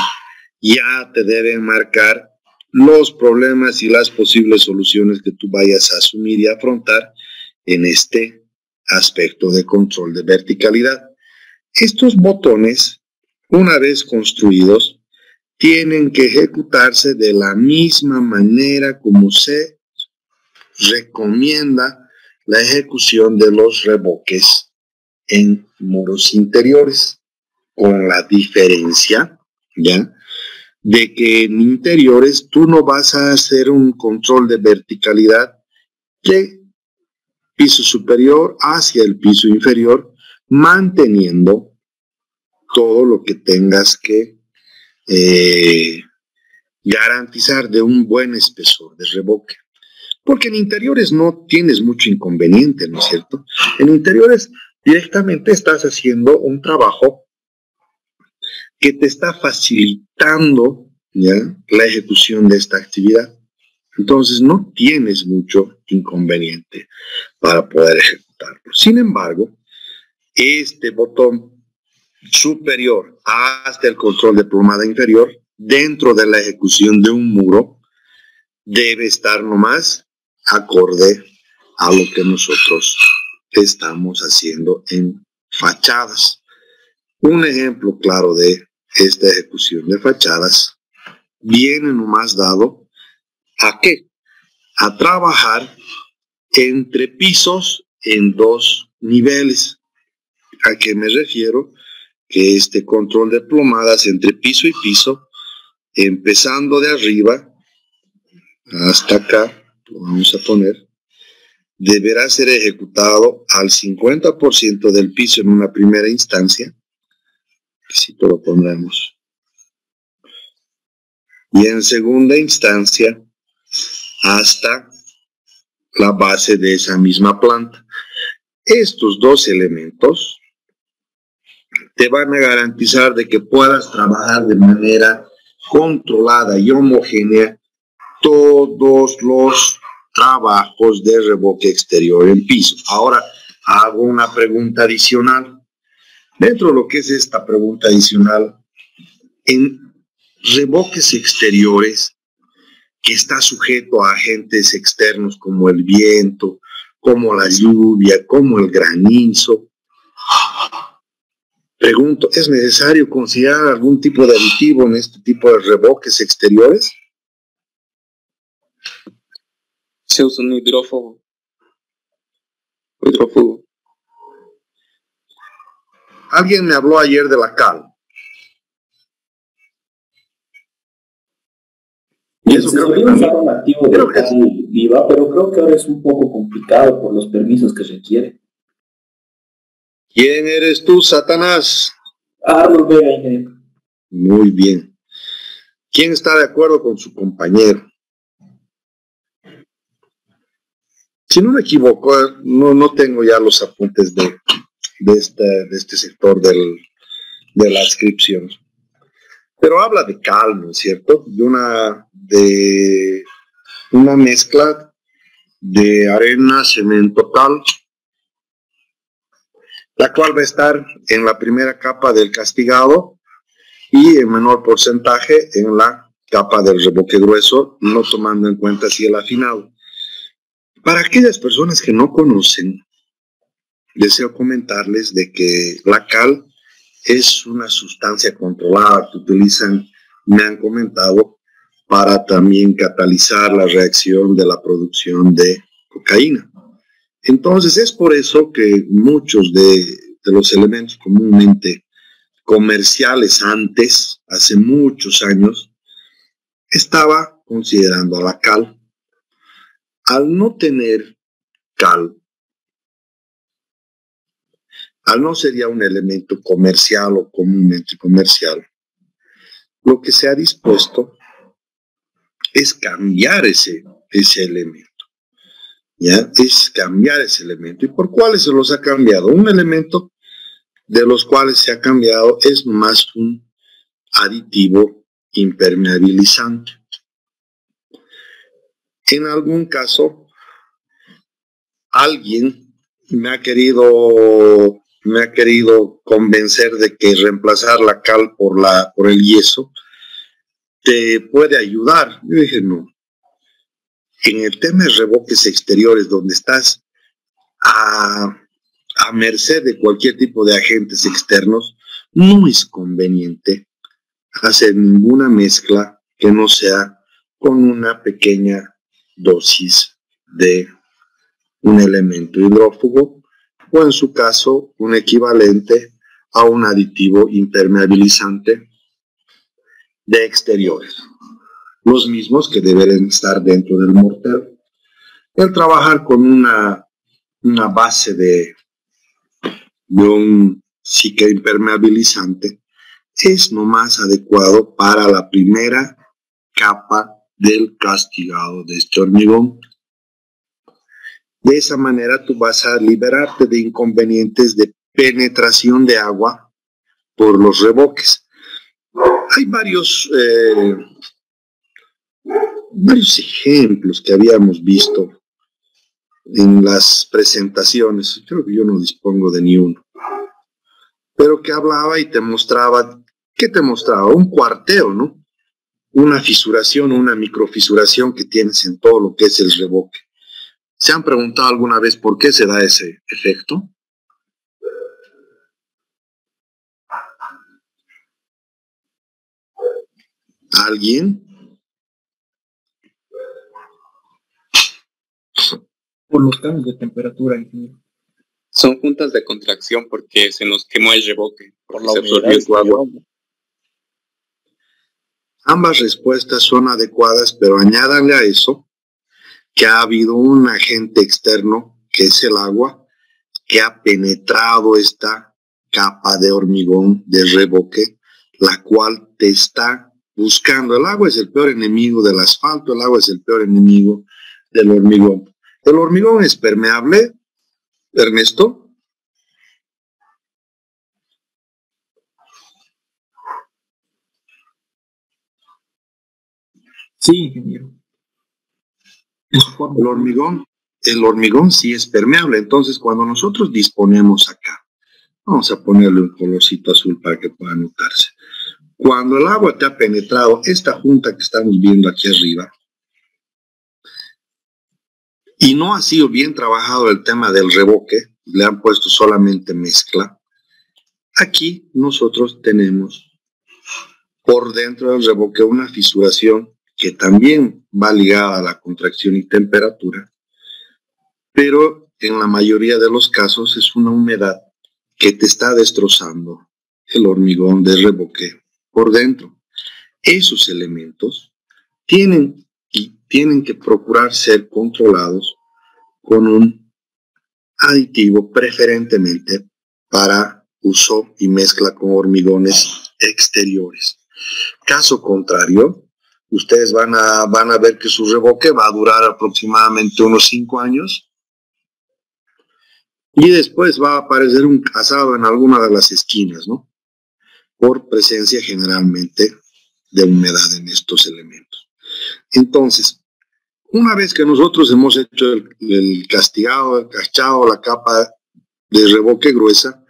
ya te deben marcar los problemas y las posibles soluciones que tú vayas a asumir y afrontar en este aspecto de control de verticalidad. Estos botones, una vez construidos, tienen que ejecutarse de la misma manera como se recomienda la ejecución de los revoques en muros interiores, con la diferencia, ¿ya?, de que en interiores tú no vas a hacer un control de verticalidad de piso superior hacia el piso inferior, manteniendo todo lo que tengas que garantizar de un buen espesor de revoque. Porque en interiores no tienes mucho inconveniente, ¿no es cierto? En interiores directamente estás haciendo un trabajo que te está facilitando, ¿ya?, la ejecución de esta actividad. Entonces no tienes mucho inconveniente para poder ejecutarlo. Sin embargo, este botón superior hasta el control de plomada inferior, dentro de la ejecución de un muro, debe estar nomás acorde a lo que nosotros estamos haciendo en fachadas. Un ejemplo claro de esta ejecución de fachadas viene nomás dado ¿a qué? A trabajar entre pisos en dos niveles. ¿A qué me refiero? Que este control de plomadas entre piso y piso, empezando de arriba hasta acá, lo vamos a poner, deberá ser ejecutado al 50% del piso en una primera instancia, si lo pondremos, y en segunda instancia hasta la base de esa misma planta. Estos dos elementos te van a garantizar de que puedas trabajar de manera controlada y homogénea todos los trabajos de revoque exterior en piso. Ahora hago una pregunta adicional. Dentro de lo que es esta pregunta adicional, en revoques exteriores, que está sujeto a agentes externos como el viento, como la lluvia, como el granizo, pregunto, ¿es necesario considerar algún tipo de aditivo en este tipo de revoques exteriores? Se usa un hidrófugo. Hidrófugo. Alguien me habló ayer de la cal. Se solía usar un activo de cal viva, pero creo que ahora es un poco complicado por los permisos que requiere. ¿Quién eres tú, Satanás? Arnold Vega, ingeniero. Muy bien. ¿Quién está de acuerdo con su compañero? Si no me equivoco, no tengo ya los apuntes de este sector de la adscripción. Pero habla de cal, ¿no es cierto? De una mezcla de arena, cemento, cal, la cual va a estar en la primera capa del castigado y en menor porcentaje en la capa del revoque grueso, no tomando en cuenta así el afinado. Para aquellas personas que no conocen, deseo comentarles de que la cal es una sustancia controlada que utilizan, me han comentado, para también catalizar la reacción de la producción de cocaína. Entonces es por eso que muchos de los elementos comúnmente comerciales antes, hace muchos años, estaba considerando a la cal. Al no tener cal, al no ser ya un elemento comercial o comúnmente comercial, lo que se ha dispuesto es cambiar ese elemento. ¿ya? Es cambiar ese elemento. ¿Y por cuáles se los ha cambiado? Un elemento de los cuales se ha cambiado es más un aditivo impermeabilizante. En algún caso, alguien me ha querido convencer de que reemplazar la cal por el yeso te puede ayudar. Yo dije, no. En el tema de revoques exteriores, donde estás a merced de cualquier tipo de agentes externos, no es conveniente hacer ninguna mezcla que no sea con una pequeña dosis de un elemento hidrófugo o, en su caso, un equivalente a un aditivo impermeabilizante de exteriores, los mismos que deberán estar dentro del mortero. El trabajar con una base de un impermeabilizante es no más adecuado para la primera capa del castigado de este hormigón. De esa manera tú vas a liberarte de inconvenientes de penetración de agua por los revoques. Hay varios ejemplos que habíamos visto en las presentaciones. Creo que yo no dispongo de ni uno, pero que hablaba y te mostraba, ¿qué te mostraba? Un cuarteo, ¿no? Una fisuración, una microfisuración que tienes en todo lo que es el revoque. ¿Se han preguntado alguna vez por qué se da ese efecto? ¿Alguien? Por los cambios de temperatura, ingeniero. Son juntas de contracción porque se nos quemó el revoque. Por la humedad su agua. Ambas respuestas son adecuadas, pero añádanle a eso que ha habido un agente externo, que es el agua, que ha penetrado esta capa de hormigón de revoque, la cual te está buscando. El agua es el peor enemigo del asfalto, el agua es el peor enemigo del hormigón. ¿El hormigón es permeable, Ernesto? Sí, ingeniero. El hormigón sí es permeable. Entonces, cuando nosotros disponemos acá, vamos a ponerle un colorcito azul para que pueda notarse. Cuando el agua te ha penetrado, esta junta que estamos viendo aquí arriba, y no ha sido bien trabajado el tema del revoque, le han puesto solamente mezcla, aquí nosotros tenemos por dentro del revoque una fisuración que también va ligada a la contracción y temperatura, pero en la mayoría de los casos es una humedad que te está destrozando el hormigón de revoque por dentro. Esos elementos tienen que procurar ser controlados con un aditivo, preferentemente para uso y mezcla con hormigones exteriores. Caso contrario, ustedes van a ver que su revoque va a durar aproximadamente unos 5 años y después va a aparecer un casado en alguna de las esquinas, ¿no? Por presencia generalmente de humedad en estos elementos. Entonces, una vez que nosotros hemos hecho el castigado, el cachado, la capa de revoque gruesa,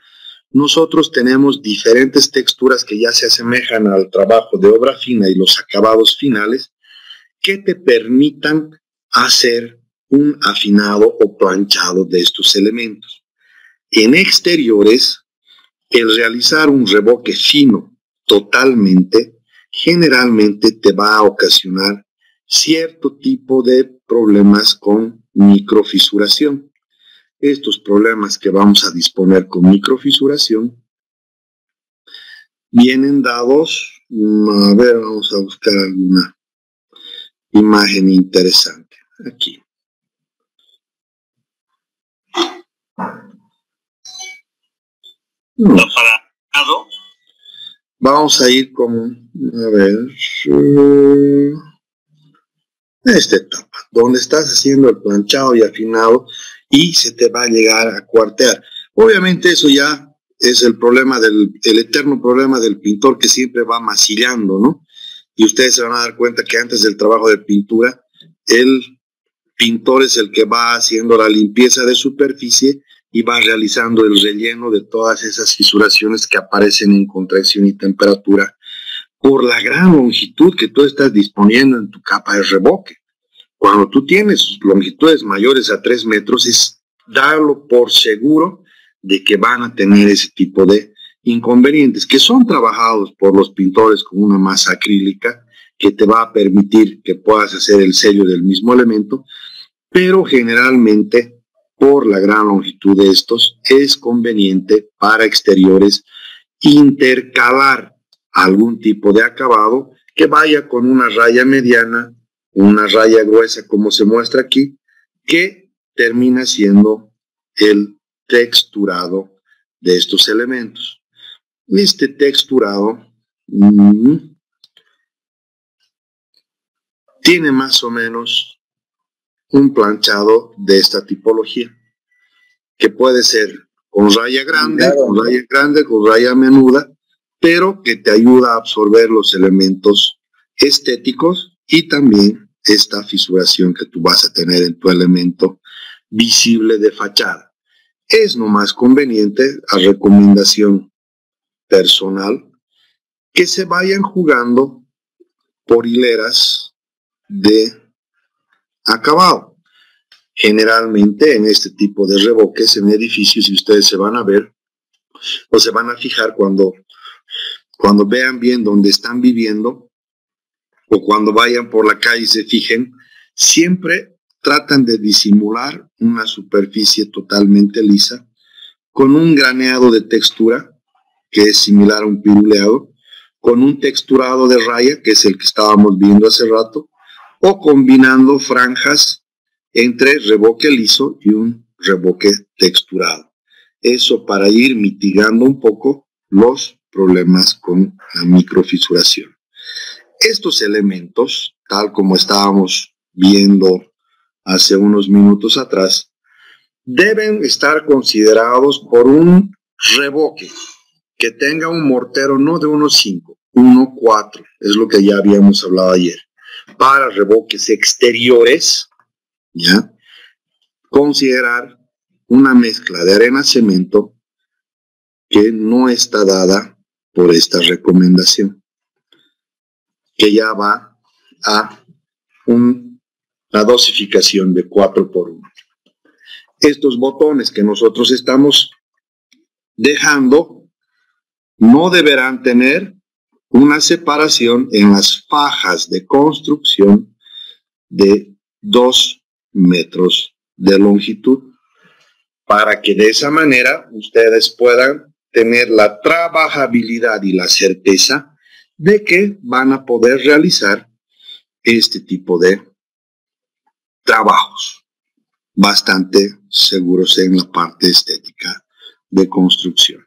nosotros tenemos diferentes texturas que ya se asemejan al trabajo de obra fina y los acabados finales que te permitan hacer un afinado o planchado de estos elementos. En exteriores, el realizar un revoque fino totalmente, generalmente te va a ocasionar cierto tipo de problemas con microfisuración. Estos problemas que vamos a disponer con microfisuración vienen dados, a ver, vamos a buscar alguna imagen interesante aquí. Vamos a ir con, a ver, esta etapa, donde estás haciendo el planchado y afinado y se te va a llegar a cuartear. Obviamente eso ya es el problema el eterno problema del pintor que siempre va masillando, ¿no? Y ustedes se van a dar cuenta que antes del trabajo de pintura, el pintor es el que va haciendo la limpieza de superficie y va realizando el relleno de todas esas fisuraciones que aparecen en contracción y temperatura por la gran longitud que tú estás disponiendo en tu capa de revoque. Cuando tú tienes longitudes mayores a 3 metros, es darlo por seguro de que van a tener ese tipo de inconvenientes que son trabajados por los pintores con una masa acrílica que te va a permitir que puedas hacer el sello del mismo elemento, pero generalmente por la gran longitud de estos es conveniente para exteriores intercalar algún tipo de acabado que vaya con una raya mediana, una raya gruesa como se muestra aquí, que termina siendo el texturado de estos elementos. Este texturado tiene más o menos un planchado de esta tipología, que puede ser con raya grande, con raya menuda, pero que te ayuda a absorber los elementos estéticos y también esta fisuración que tú vas a tener en tu elemento visible de fachada. Es nomás conveniente, a recomendación personal, que se vayan jugando por hileras de acabado. Generalmente en este tipo de revoques en edificios, si ustedes se van a ver o se van a fijar cuando vean bien dónde están viviendo o cuando vayan por la calle y se fijen, siempre tratan de disimular una superficie totalmente lisa con un graneado de textura que es similar a un piruleado, con un texturado de raya que es el que estábamos viendo hace rato, o combinando franjas entre revoque liso y un revoque texturado. Eso para ir mitigando un poco los problemas con la microfisuración. Estos elementos, tal como estábamos viendo hace unos minutos atrás, deben estar considerados por un revoque que tenga un mortero no de 1.5, 1.4, es lo que ya habíamos hablado ayer. Para revoques exteriores, ¿ya? Considerar una mezcla de arena-cemento que no está dada por esta recomendación, que ya va a la dosificación de 4:1. Estos botones que nosotros estamos dejando no deberán tener una separación en las fajas de construcción de 2 metros de longitud, para que de esa manera ustedes puedan tener la trabajabilidad y la certeza de que van a poder realizar este tipo de trabajos bastante seguros en la parte estética de construcción.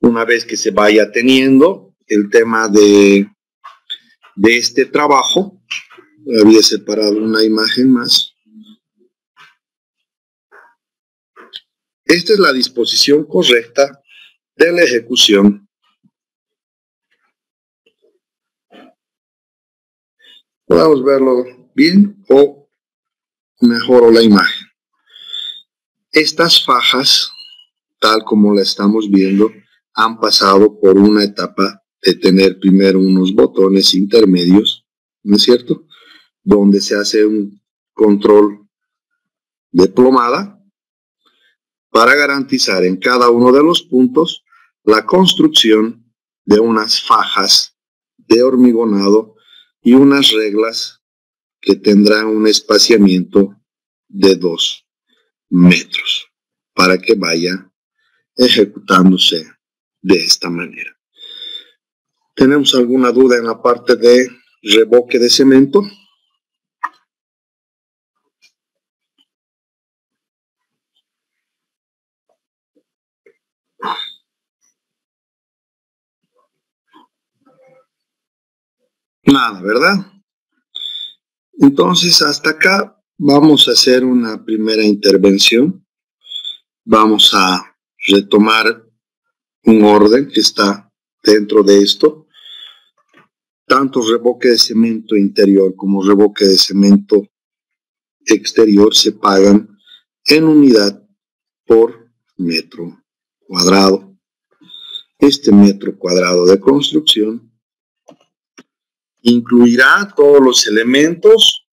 Una vez que se vaya teniendo el tema de este trabajo, había separado una imagen más. Esta es la disposición correcta de la ejecución. Podemos verlo bien o mejoro la imagen. Estas fajas, tal como la estamos viendo, han pasado por una etapa de tener primero unos botones intermedios, ¿no es cierto?, donde se hace un control de plomada para garantizar en cada uno de los puntos la construcción de unas fajas de hormigonado y unas reglas que tendrán un espaciamiento de 2 metros para que vaya ejecutándose de esta manera. ¿Tenemos alguna duda en la parte de revoque de cemento? Nada, ¿verdad? Entonces, hasta acá vamos a hacer una primera intervención. Vamos a retomar un orden que está dentro de esto. Tanto revoque de cemento interior como revoque de cemento exterior se pagan en unidad por metro cuadrado. Este metro cuadrado de construcción incluirá todos los elementos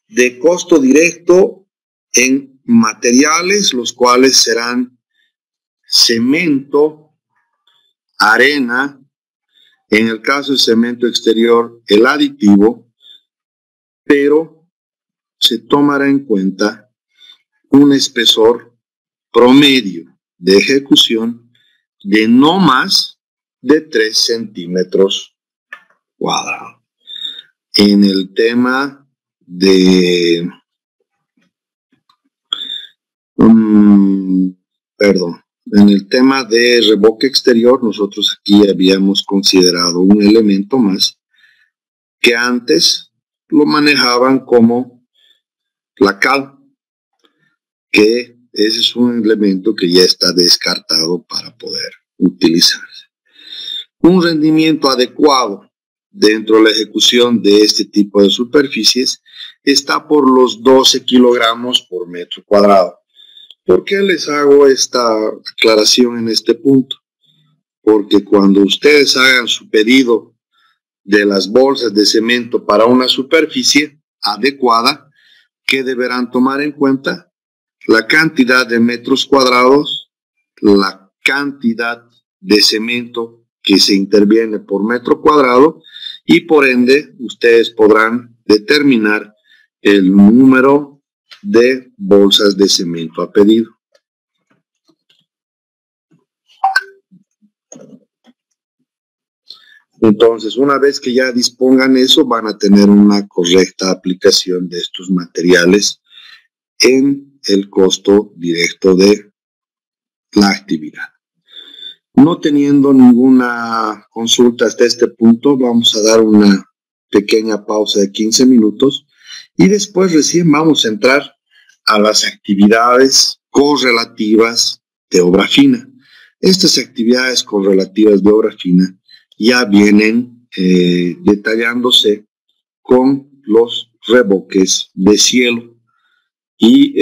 de costo directo en materiales, los cuales serán cemento, arena, en el caso del cemento exterior, el aditivo, pero se tomará en cuenta un espesor promedio de ejecución de no más de 3 centímetros cuadrados. En el tema de en el tema de revoque exterior, nosotros aquí habíamos considerado un elemento más que antes lo manejaban como la cal, que ese es un elemento que ya está descartado para poder utilizarse. Un rendimiento adecuado dentro de la ejecución de este tipo de superficies está por los 12 kilogramos por metro cuadrado. ¿Por qué les hago esta aclaración en este punto? Porque cuando ustedes hagan su pedido de las bolsas de cemento para una superficie adecuada, ¿qué deberán tomar en cuenta? La cantidad de metros cuadrados, la cantidad de cemento que se interviene por metro cuadrado y por ende ustedes podrán determinar el número de bolsas de cemento a pedido. Entonces, una vez que ya dispongan eso, van a tener una correcta aplicación de estos materiales en el costo directo de la actividad. No teniendo ninguna consulta hasta este punto, vamos a dar una pequeña pausa de 15 minutos y después recién vamos a entrar a las actividades correlativas de obra fina. Estas actividades correlativas de obra fina ya vienen detallándose con los revoques de cielo y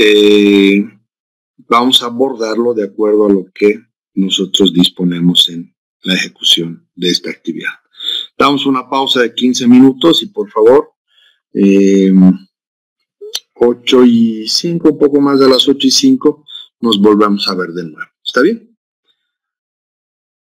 vamos a abordarlo de acuerdo a lo que nosotros disponemos en la ejecución de esta actividad. Damos una pausa de 15 minutos y por favor 8:05, un poco más de las 8:05, nos volvamos a ver de nuevo. ¿Está bien?